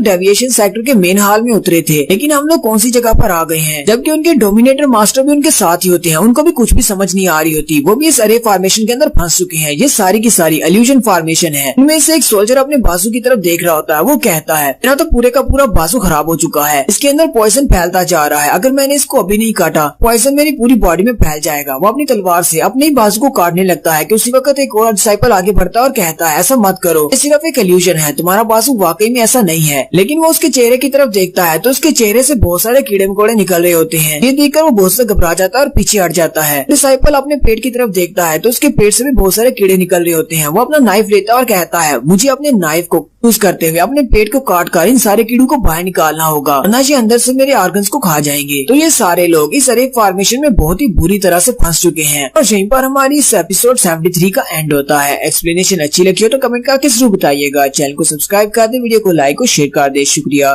डेविएशन सेक्टर के मेन हॉल में उतरे थे, लेकिन हम लोग कौन सी जगह पर आ गए हैं? जबकि उनके डोमिनेटर मास्टर भी उनके साथ ही होते हैं। उनको भी कुछ भी समझ नहीं आ रही होती। वो भी इस अरे फॉर्मेशन के अंदर फंस चुके हैं। ये सारी की सारी इल्यूजन फॉर्मेशन है। उनमें से एक सोल्जर अपने बाजू की तरफ देख रहा होता है। वो कहता है, मेरा तो पूरे का पूरा बाजू खराब हो चुका है, इसके अंदर पॉइजन फैलता जा रहा है। अगर मैंने इसको अभी नहीं काटा, पॉइजन मेरी पूरी बॉडी में फैल जाएगा। वो अपनी तलवार से अपने ही बाजू को काटने लगता है कि उसी वक्त एक और डिसाइपल आगे बढ़ता है और कहता है, ऐसा मत करो, ये सिर्फ एक इल्यूजन है, तुम्हारा बाजू वाकई में ऐसा नहीं है। लेकिन वो उसके चेहरे की तरफ देखता है तो उसके चेहरे से बहुत सारे कीड़े मकोड़े निकल रहे होते हैं। ये देखकर वो बहुत से घबरा जाता है और पीछे हट जाता है। डिसाइपल अपने पेट की तरफ देखता है तो उसके पेट से भी बहुत सारे कीड़े निकल रहे होते हैं। वो अपना नाइफ लेता है और कहता है, मुझे अपने नाइफ को यूज करते हुए अपने पेट को काट कर इन सारे कीड़ों को बाहर निकालना होगा, वरना ये अंदर से मेरे ऑर्गन्स को खा जाएंगे। तो ये सारे लोग इस अरे फॉर्मेशन में बहुत ही बुरी तरह से फंस चुके हैं। और यहीं पर हमारी इस एपिसोड 73 का एंड होता है। एक्सप्लेनेशन अच्छी लगी हो तो कमेंट करके जरूर बताइएगा। चैनल को सब्सक्राइब कर दे, वीडियो को लाइक और शेयर कर दे। शुक्रिया।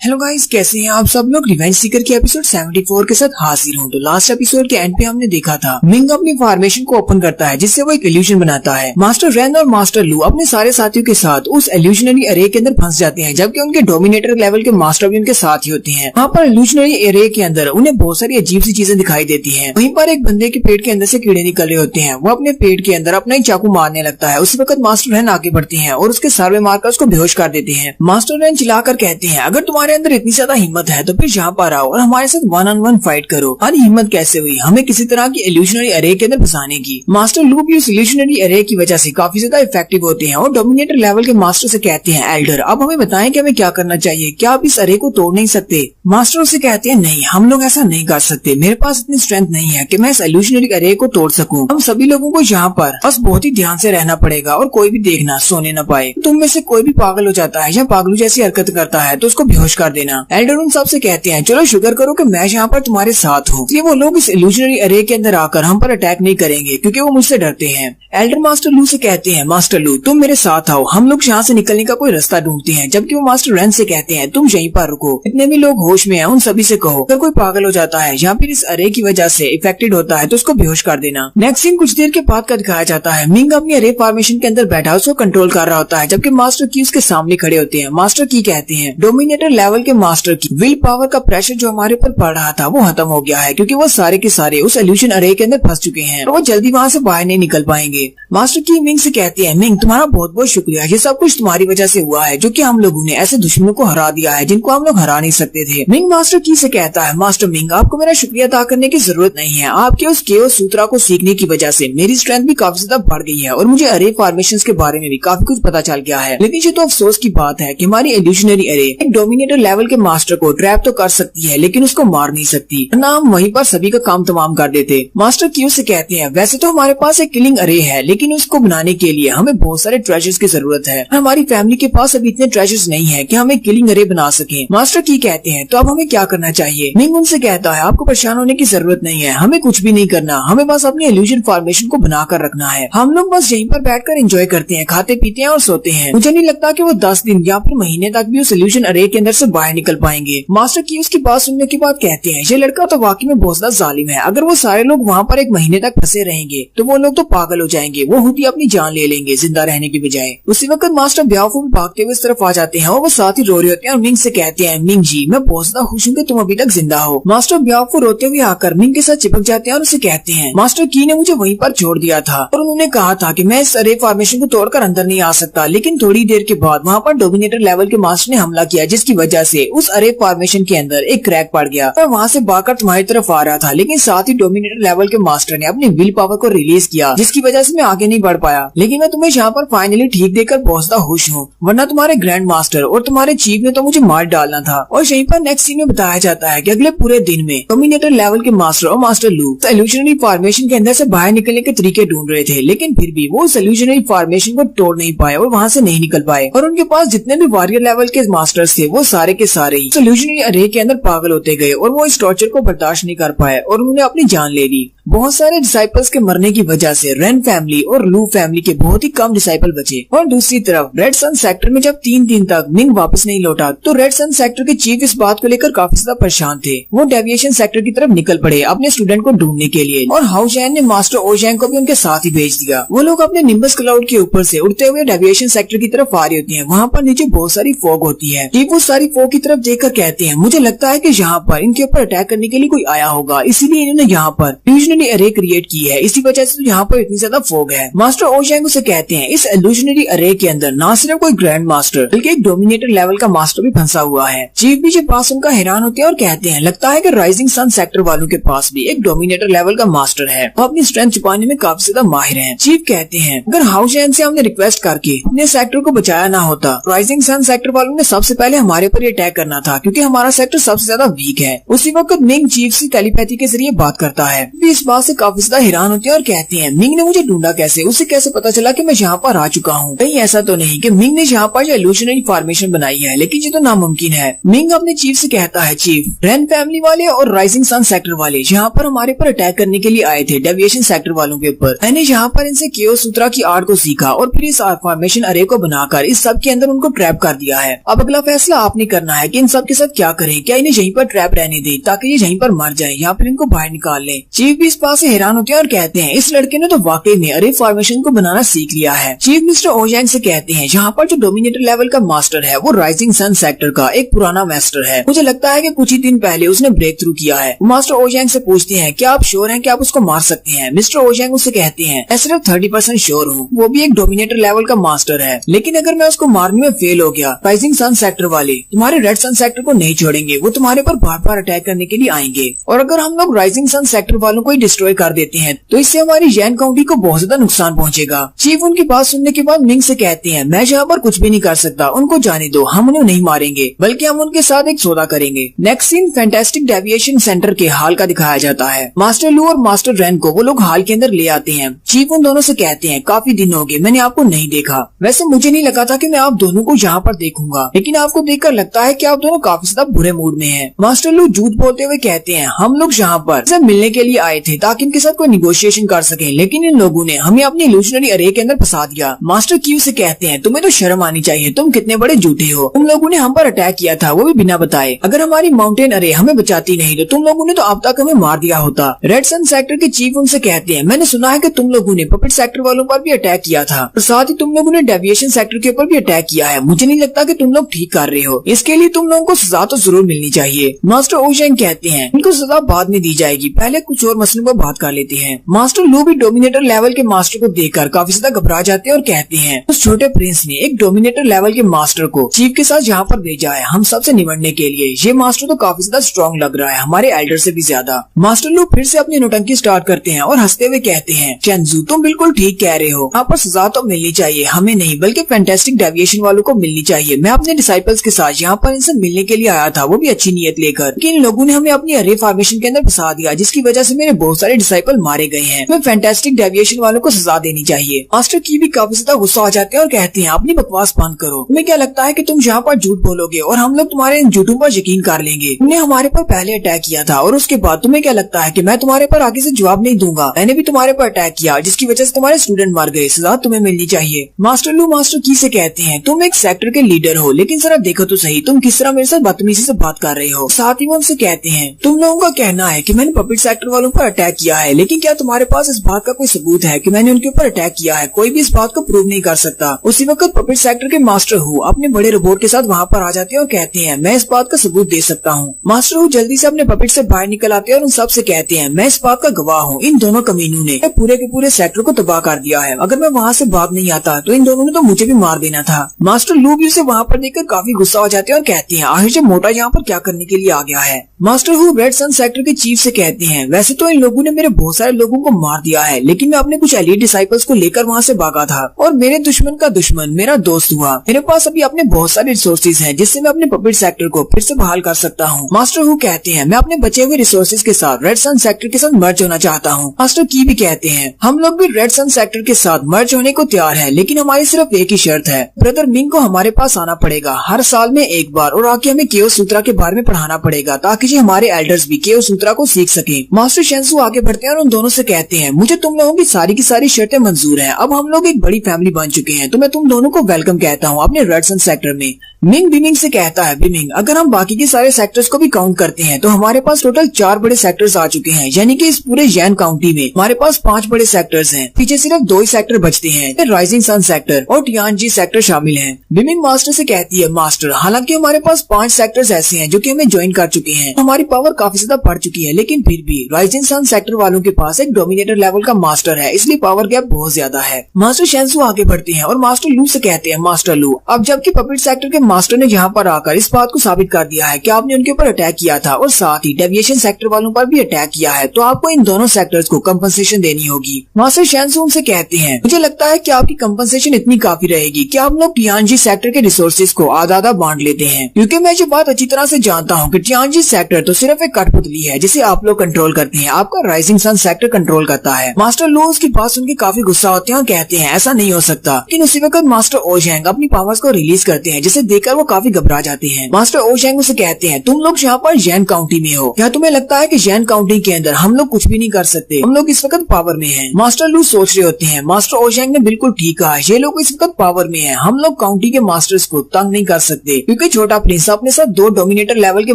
हेलो गाइस, कैसे हैं आप सब लोग? रिवेंज सीकर के एपिसोड 74 के साथ हाजिर हूँ। तो लास्ट एपिसोड के एंड पे हमने देखा था मिंग अपनी फॉर्मेशन को ओपन करता है जिससे वो एक इल्यूजन बनाता है। मास्टर रेन और मास्टर लू अपने सारे साथियों के साथ उस इल्यूजनरी अरे के अंदर फंस जाते हैं, जबकि उनके डोमिनेटर लेवल के मास्टर भी उनके साथ ही होते हैं। वहाँ पर इल्यूजनरी अरे के अंदर उन्हें बहुत सारी अजीब सी चीजें दिखाई देती है। वहीं पर एक बंदे के पेट के अंदर से कीड़े निकल रहे होते हैं। वो अपने पेट के अंदर अपना ही चाकू मारने लगता है। उसी वक्त मास्टर रेन आगे बढ़ते हैं और उसके सर में मारकर उसको बेहोश कर देते हैं। मास्टर रेन चिल्लाकर कहते हैं, अगर तुम्हारे अंदर इतनी ज्यादा हिम्मत है तो फिर यहाँ पर आओ और हमारे साथ 1-on-1 फाइट करो। हमारी हिम्मत कैसे हुई हमें किसी तरह की इल्यूजनरी अरे के अंदर फंसाने की? मास्टर लू भी उस इल्यूजनरी अरे की वजह से काफी ज्यादा इफेक्टिव होते हैं और डोमिनेटर लेवल के मास्टर से कहते हैं, एल्डर अब हमें बताएं कि हमें क्या करना चाहिए, क्या आप इस अरे को तोड़ नहीं सकते? मास्टर उसे कहते हैं, नहीं, हम लोग ऐसा नहीं कर सकते, मेरे पास इतनी स्ट्रेंथ नहीं है कि मैं इस इल्यूजनरी अरे को तोड़ सकूं। हम सभी लोगों को यहाँ पर बस बहुत ही ध्यान से रहना पड़ेगा और कोई भी देखना सोने न पाए। तुम में से कोई भी पागल हो जाता है या पागलू जैसी हरकत करता है तो उसको बेहोश कर देना। एल्डर उन सबसे कहते हैं, चलो शुक्र करो कि मैं यहाँ पर तुम्हारे साथ हूँ। ये वो लोग इस इल्यूजनरी अरे के अंदर आकर हम पर अटैक नहीं करेंगे क्योंकि वो मुझसे डरते हैं। एल्डर मास्टर लू से कहते हैं, मास्टर लू तुम मेरे साथ आओ, हम लोग यहाँ से निकलने का कोई रास्ता ढूंढते हैं। जबकि वो मास्टर रेन से कहते हैं, तुम यहीं पर रुको, इतने भी लोग होश में हैं उन सभी से कहो अगर कोई पागल हो जाता है या फिर इस अरे की वजह से इफेक्टेड होता है तो उसको बेहोश कर देना। नेक्स्ट सीन कुछ देर के बाद का दिखाया जाता है। मिंग अपनी अरे फॉर्मेशन के अंदर बैठा उसको कंट्रोल कर रहा होता है, जबकि मास्टर की उसके सामने खड़े होते हैं। मास्टर की कहते हैं, डोमिनेटर लेवल के मास्टर की विल पावर का प्रेशर जो हमारे ऊपर पड़ रहा था वो खत्म हो गया है क्योंकि वो सारे के सारे उस इल्यूजन अरे के अंदर फंस चुके हैं और वो जल्दी वहाँ से बाहर नहीं निकल पाएंगे। मास्टर की मिंग से कहती है, मिंग तुम्हारा बहुत बहुत शुक्रिया, ये सब कुछ तुम्हारी वजह से हुआ है जो कि हम लोगों ने ऐसे दुश्मनों को हरा दिया है जिनको हम लोग हरा नहीं सकते थे। मिंग मास्टर की से कहता है, मास्टर मिंग आपको मेरा शुक्रिया अदा करने की जरूरत नहीं है, आपके उस केओस सूत्रा को सीखने की वजह से मेरी स्ट्रेंथ भी काफी ज्यादा बढ़ गई है और मुझे अरे फॉर्मेशन के बारे में भी काफी कुछ पता चल गया है। लेकिन ये तो अफसोस की बात है कि हमारी इल्यूजनरी अरे एक डोमिनेटर लेवल के मास्टर को ट्रैप तो कर सकती है लेकिन उसको मार नहीं सकती, ना हम वहीं पर सभी का काम तमाम कर देते। मास्टर क्यू से कहते हैं, वैसे तो हमारे पास एक किलिंग अरे है लेकिन उसको बनाने के लिए हमें बहुत सारे ट्रेजर्स की जरूरत है। हमारी फैमिली के पास अभी इतने ट्रेजर्स नहीं है कि हम एक किलिंग अरे बना सकें। मास्टर की कहते हैं, तो अब हमें क्या करना चाहिए? मिंग उनसे कहता है, आपको परेशान होने की जरूरत नहीं है, हमें कुछ भी नहीं करना, हमें बस अपनी इल्यूजन फॉर्मेशन को बनाकर रखना है। हम लोग बस यहीं पर बैठकर एंजॉय करते हैं, खाते पीते हैं और सोते हैं। मुझे नहीं लगता कि वो 10 दिन या फिर महीने तक भी उस इल्यूजन अरे के अंदर से बाहर निकल पाएंगे। मास्टर की उसकी बात सुनने के बाद कहते हैं, ये लड़का तो वाकई में बहुत ज्यादा जालिम है, अगर वो सारे लोग वहाँ पर एक महीने तक फंसे रहेंगे तो वो लोग तो पागल हो जाएंगे, वो खुद ही अपनी जान ले लेंगे जिंदा रहने की बजाय। उसी वक्त मास्टर ब्याफू भी भागते हुए इस तरफ आ जाते हैं और वो साथ ही रो रहे होते हैं और मिंग से कहते हैं, मिंग जी मैं बहुत ज्यादा खुश हूँ कि तुम अभी तक जिंदा हो। मास्टर ब्याफू रोते हुए आकर मिंग के साथ चिपक जाते हैं और उसे कहते हैं, मास्टर की ने मुझे वहीं पर छोड़ दिया था और उन्होंने कहा था कि मैं इस अरे फॉर्मेशन को तोड़कर अंदर नहीं आ सकता, लेकिन थोड़ी देर के बाद वहाँ पर डोमिनेटर लेवल के मास्टर ने हमला किया जिसकी वजह से उस अरे फॉर्मेशन के अंदर एक क्रैक पड़ गया। मैं वहाँ से भागकर तुम्हारी तरफ आ रहा था, लेकिन साथ ही डोमिनेटर लेवल के मास्टर ने अपनी विल पावर को रिलीज किया जिसकी वजह से मैं आगे नहीं बढ़ पाया। लेकिन मैं तुम्हें यहाँ पर फाइनली ठीक देखकर बहुत ज्यादा खुश हूँ, वरना तुम्हारे ग्रैंड मास्टर और तुम्हारे चीफ ने तो मुझे मार डालना था। और यहीं पर नेक्स्ट सीन में बताया जाता है कि अगले पूरे दिन में डोमिनेटर लेवल के मास्टर और मास्टर लू इल्यूजनरी फॉर्मेशन के अंदर से बाहर निकलने के तरीके ढूंढ रहे थे, लेकिन फिर भी वो इल्यूजनरी फॉर्मेशन को तोड़ नहीं पाए और वहाँ से नहीं निकल पाए। और उनके पास जितने भी वॉरियर लेवल के मास्टर्स थे वो सारे के सारे ही इल्यूजनरी अरे के अंदर पागल होते गए और वो इस टॉर्चर को बर्दाश्त नहीं कर पाए और उन्होंने अपनी जान ले ली। बहुत सारे डिसाइपल्स के मरने की वजह से रेन फैमिली और लू फैमिली के बहुत ही कम डिसाइपल बचे। और दूसरी तरफ रेड सन सेक्टर में जब 3 दिन तक मिंग वापस नहीं लौटा तो रेड सन सेक्टर के चीफ इस बात को लेकर काफी ज्यादा परेशान थे। वो डेविएशन सेक्टर की तरफ निकल पड़े अपने स्टूडेंट को ढूंढने के लिए, और हाउ जैन ने मास्टर ओजैंग को भी उनके साथ ही भेज दिया। वो लोग अपने निम्बस क्लाउड के ऊपर से उड़ते हुए डेविएशन सेक्टर की तरफ आ रही होती है। वहाँ पर नीचे बहुत सारी फॉग होती है। चीफ उस सारी फॉग की तरफ देखकर कहते हैं, मुझे लगता है कि यहाँ पर इनके ऊपर अटैक करने के लिए कोई आया होगा, इसीलिए इन्होंने यहाँ पर इल्यूशनरी अरे क्रिएट की है, इसी वजह से तो यहाँ पर इतनी ज्यादा फॉग है। मास्टर ओजैंग उसे कहते हैं, इस इल्यूशनरी अरे के अंदर न सिर्फ कोई ग्रैंड मास्टर बल्कि एक डोमिनेटर लेवल का मास्टर भी फंसा हुआ है। चीफ भी जब पास उनका हैरान होते हैं और कहते हैं, लगता है कि राइजिंग सन सेक्टर वालों के पास भी एक डोमिनेटर लेवल का मास्टर है, वो अपनी स्ट्रेंथ छुपाने में काफी ज्यादा माहिर हैं। चीफ कहते हैं, अगर हाउ जैन से हमने रिक्वेस्ट करके अपने सेक्टर को बचाया ना होता, राइजिंग सन सेक्टर वालों ने सबसे पहले हमारे पर अटैक करना था, क्योंकि हमारा सेक्टर सबसे ज्यादा वीक है। उसी वक्त मिंग चीफ से टेलीपैथी के जरिए बात करता है। इस बात से काफी ज्यादा हैरान होते हैं और कहते हैं, मिंग ने मुझे ढूंढा कैसे, उसे कैसे पता चला कि मैं यहाँ पर आ चुका हूँ? कहीं ऐसा तो नहीं कि मिंग ने यहाँ पर इल्यूशनरी फॉर्मेशन बनाई है, लेकिन ये तो नामुमकिन है। मिंग अपने चीफ से कहता है, चीफ रेन फैमिली वाले और राइजिंग सन सेक्टर वाले यहाँ पर हमारे पर अटैक करने के लिए आए थे डेविएशन सेक्टर वालों के ऊपर। मैंने यहाँ पर इनसे केओस सूत्रा की आर्ट को सीखा और फिर इस फॉर्मेशन अरे को बनाकर इस सब के अंदर उनको ट्रैप कर दिया है। अब अगला फैसला आपने करना है कि इन सब के साथ क्या करें, क्या इन्हें यहीं पर ट्रैप रहने दें ताकि ये यहीं पर मर जाएं, या फिर इनको बाहर निकाल लें। चीफ भी इस बात से हैरान होते हैं और कहते हैं, इस लड़के ने तो वाकई में अरे फॉर्मेशन को बनाना सीख लिया है। चीफ मिस्टर ओजैंग से कहते हैं, यहाँ पर जो डोमिनेटर लेवल का मास्टर है वो राइजिंग सन सेक्टर का एक पुराना मास्टर है। मुझे लगता है कि कुछ ही दिन पहले उसने ब्रेक थ्रू किया है। मास्टर ओजैंग से पूछते हैं, क्या आप श्योर हैं कि आप उसको मार सकते हैं? मिस्टर ओजैंग उससे कहते हैं, मैं सिर्फ 30% श्योर हूँ, वो भी एक डोमिनेटर लेवल का मास्टर है, लेकिन अगर मैं उसको मारने में फेल हो गया, राइजिंग सन सेक्टर वाले तुम्हारे रेड सन सेक्टर को नहीं छोड़ेंगे, वो तुम्हारे पर बार बार अटैक करने के लिए आएंगे। और अगर हम लोग राइजिंग सन सेक्टर वालों को ही डिस्ट्रॉय कर देते हैं तो इससे हमारी जैन काउंटी को बहुत ज्यादा नुकसान पहुंचेगा। चीफ उनकी बात सुनने के बाद मिंग से कहते हैं, मैं यहाँ पर कुछ भी नहीं कर सकता, उनको जाने दो, हम उन्हें नहीं मारेंगे बल्कि हम उनके साथ एक सौदा करेंगे। Next scene fantastic deviation centre के हाल का दिखाया जाता है। मास्टर लू और मास्टर रेन को वो लोग हाल के अंदर ले आते हैं। चीफ उन दोनों से कहते हैं, काफी दिन हो गए मैंने आपको नहीं देखा, वैसे मुझे नहीं लगा था कि मैं आप दोनों को यहाँ पर देखूंगा, लेकिन आपको देखकर लगता है कि आप दोनों काफी ज्यादा बुरे मूड में हैं। मास्टर लू झूठ बोलते हुए कहते हैं, हम लोग यहाँ पर सिर्फ मिलने के लिए आए थे ताकि इनके साथ कोई निगोशिएशन कर सके, लेकिन इन लोगों ने हमें अपनी इल्यूशनरी अरे के अंदर फंसा दिया। मास्टर क्यू से कहते हैं, तुम्हें तो शर्म आनी चाहिए, तुम कितने बड़े झूठे हो, तुम लोगों ने हम पर अटैक किया था वो भी बिना बताए। अगर हमारी माउंटेन अरे हमें बचाती नहीं तो तुम लोगों ने तो अब तक हमें मार दिया होता। रेड सन सेक्टर के चीफ उनसे कहते हैं, मैंने सुना है कि तुम लोगों ने पपेट सेक्टर वालों पर भी अटैक किया था और साथ ही तुम लोगों ने डेविएशन सेक्टर के ऊपर भी अटैक किया है, मुझे नहीं लगता कि तुम लोग ठीक कर रहे हो, इसके लिए तुम लोगों को सजा तो जरूर मिलनी चाहिए। मास्टर ओजैंग कहते हैं, इनको सजा बाद में दी जाएगी, पहले कुछ और मसलों पर बात कर लेते हैं। मास्टर लू भी डोमिनेटर लेवल के मास्टर को देखकर काफी ज्यादा घबरा जाते हैं और कहते हैं, उस छोटे प्रिंस ने एक डोमिनेटर लेवल के मास्टर को चीफ के साथ यहाँ पर भेजा है हम सबसे निपटने के लिए, ये मास्टर तो काफी ज्यादा स्ट्रॉन्ग लग रहा है, हमारे एल्डर से भी ज्यादा। मास्टर लू फिर से अपनी नौटंकी स्टार्ट करते हैं और हंसते हुए कहते हैं, चेंजू तुम बिल्कुल ठीक कह रहे हो, यहाँ पर सजा तो मिलनी चाहिए, हमें नहीं बल्कि फैंटास्टिक डेविएशन वालों को मिलनी चाहिए। मैं अपने डिसाइपल्स के साथ यहाँ पर इनसे मिलने के लिए आया था, वो भी अच्छी नीयत लेकर, लेकिन इन लोगों ने हमें अपनी अरे फॉर्मेशन के अंदर फंसा दिया, जिसकी वजह से मेरे बहुत सारे डिसाइपल मारे गए हैं। मैं फैंटास्टिक डेविएशन वालों को सजा देनी चाहिए। मास्टर की भी काफी ज्यादा गुस्सा आ जाते हैं और कहते हैं, अपनी बकवास बंद करो, तुम्हें क्या लगता है कि तुम यहाँ पर झूठ बोलोगे और हम लोग तुम्हारे इन झूठों पर यकीन कर लेंगे? तुमने हमारे पर पहले अटैक किया था और उसके बाद तुम्हें क्या लगता है कि मैं तुम्हारे पर आगे से जवाब नहीं दूंगा? मैंने भी तुम्हारे पर अटैक किया जिसकी वजह से तुम्हारे स्टूडेंट मर गए, सजा तुम्हें मिलनी चाहिए। मास्टर लू मास्टर की से कहते हैं, तुम एक सेक्टर के लीडर हो, लेकिन जरा देखो तो सही तुम किस तरह मेरे साथ बदतमीजी से बात कर रहे हो। साथ ही वो उनसे कहते हैं, तुम लोगों का कहना है कि मैंने पपेट सेक्टर वालों पर अटैक किया है, लेकिन क्या तुम्हारे पास इस बात का कोई सबूत है कि मैंने उनके ऊपर अटैक किया है? कोई भी इस बात को प्रूव नहीं कर सकता। उसी वक्त पपेट सेक्टर के मास्टर हु अपने बड़े रोबोट के साथ वहाँ पर आ जाते हैं और कहते हैं, मैं इस बात का सबूत दे सकता हूँ। मास्टर हु जल्दी से अपने पपेट से बाहर निकल आते हैं और उन सब से कहते हैं, मैं इस बात का गवाह हूँ, इन दोनों कमीनों ने पूरे के पूरे सेक्टर को तबाह कर दिया है, अगर मैं वहाँ से भाग नहीं आता तो इन दोनों ने तो मुझे भी मार देना था। मास्टर लू भी उसे वहाँ पर देखकर काफी गुस्सा हो जाते हैं और कहते हैं, आखिर जब मोटा यहाँ पर क्या करने के लिए आ गया है? Master Hu red sun sector के चीफ से कहते हैं, वैसे तो इन लोगों ने मेरे बहुत सारे लोगों को मार दिया है, लेकिन मैं अपने कुछ एलीट डिसाइपल्स को लेकर वहाँ से भागा था और मेरे दुश्मन का दुश्मन मेरा दोस्त हुआ। मेरे पास अभी अपने बहुत सारे रिसोर्सेज हैं जिससे मैं अपने पपेट सेक्टर को फिर से बहाल कर सकता हूँ। मास्टर हु कहते हैं, मैं अपने बचे हुए रिसोर्सेज के साथ रेड सन सेक्टर के साथ मर्ज होना चाहता हूँ। मास्टर की भी कहते हैं, हम लोग भी रेड सन सेक्टर के साथ मर्ज होने को तैयार है, लेकिन हमारी सिर्फ एक ही शर्त है, ब्रदर मिंग को हमारे पास आना पड़ेगा हर साल में एक बार और आके हमें केओस सूत्रा के बारे में पढ़ाना पड़ेगा ताकि हमारे एल्डर्स भी केओस सूत्रा को सीख सके। मास्टर शेंसु शेंसू आगे बढ़ते हैं और उन दोनों से कहते हैं, मुझे तुम लोगों की सारी शर्तें मंजूर हैं। अब हम लोग एक बड़ी फैमिली बन चुके हैं, तो मैं तुम दोनों को वेलकम कहता हूँ अपने रेड सन सेक्टर में। मिंग बिमिंग से कहता है, बिमिंग अगर हम बाकी के सारे सेक्टर्स को भी काउंट करते हैं तो हमारे पास टोटल 4 बड़े सेक्टर्स आ चुके हैं, यानी कि इस पूरे जैन काउंटी में हमारे पास 5 बड़े सेक्टर्स हैं। पीछे सिर्फ 2 ही सेक्टर बचते हैं, राइजिंग सन सेक्टर और टियानजी सेक्टर शामिल हैं। बिमिंग मास्टर से कहती है, मास्टर हालांकि हमारे पास 5 सेक्टर्स ऐसे हैं जो कि हमें ज्वाइन कर चुके हैं, हमारी पावर काफी ज्यादा बढ़ चुकी है, लेकिन फिर भी राइजिंग सन सेक्टर वालों के पास एक डोमिनेटर लेवल का मास्टर है, इसलिए पावर गैप बहुत ज्यादा है। मास्टर शेंसू आगे बढ़ते हैं और मास्टर लू से कहते हैं, मास्टर लू अब जबकि पपेट सेक्टर के मास्टर ने यहाँ पर आकर इस बात को साबित कर दिया है कि आपने उनके ऊपर अटैक किया था और साथ ही डेविएशन सेक्टर वालों पर भी अटैक किया है, तो आपको इन दोनों सेक्टर्स को कंपनसेशन देनी होगी। मास्टर शेंसू उनसे कहते हैं, मुझे लगता है कि आपकी कंपनसेशन इतनी काफी रहेगी कि आप लोग टियानजी सेक्टर के रिसोर्सेज को आधा आधा बांट लेते हैं, क्योंकि मैं ये बात अच्छी तरह से जानता हूँ कि टियानजी सेक्टर तो सिर्फ एक कठपुतली है जिसे आप लोग कंट्रोल करते हैं, आपका राइजिंग सन सेक्टर कंट्रोल करता है। मास्टर लू उसकी बात सुनकर काफी गुस्सा होते हैं और कहते हैं, ऐसा नहीं हो सकता। लेकिन उसी वक्त मास्टर ओशैंग अपनी पावर्स को रिलीज करते हैं, जिसे देखकर वो काफी घबरा जाते हैं। मास्टर ओशैंग उसे कहते हैं, तुम लोग यहाँ पर जैन काउंटी में हो, क्या तुम्हें लगता है कि जैन काउंटी के अंदर हम लोग कुछ भी नहीं कर सकते? हम लोग इस वक्त पावर में हैं। मास्टर लू सोच रहे होते हैं, मास्टर ओशैंग ने बिल्कुल ठीक कहा, ये लोग इस वक्त पावर में हैं, हम लोग काउंटी के मास्टर्स को तंग नहीं कर सकते, क्योंकि छोटा प्रिंस अपने साथ 2 डोमिनेटर लेवल के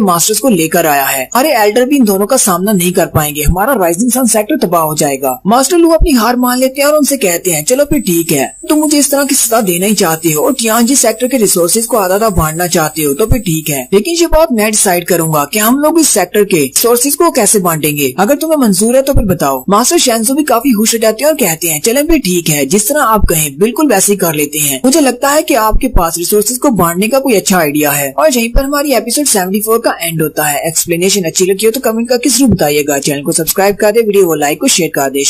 मास्टर्स को लेकर आया है। अरे एल्डर भी इन दोनों का सामना नहीं कर पाएंगे, हमारा राइजिंग सन सेक्टर तबाह हो जाएगा। मास्टर लू अपनी हार मान लेते हैं और उनसे कहते हैं, चलो फिर ठीक है, तुम मुझे इस तरह की सजा देना ही चाहते हो और टियानजी सेक्टर के रिसोर्सेज को आधा आधा बांटना चाहते हो, तो फिर ठीक है, लेकिन ये बात मैं डिसाइड करूंगा कि हम लोग इस सेक्टर के रिसोर्सेज को कैसे बांटेंगे। अगर तुम्हें मंजूर है तो फिर बताओ। मास्टर शेंसू भी काफी खुश हो जाते हैं और कहते हैं, चलें फिर ठीक है, जिस तरह आप कहें बिल्कुल वैसे ही कर लेते हैं। मुझे लगता है कि आपके पास रिसोर्सेज को बांटने का कोई अच्छा आइडिया है। और यहीं पर हमारी एपिसोड 74 का एंड होता है। एक्सप्लेनेशन अच्छी लगी हो तो कमेंट करके जरूर बताइएगा। चैनल को सब्सक्राइब कर दे, वीडियो को लाइक और शेयर कर दे।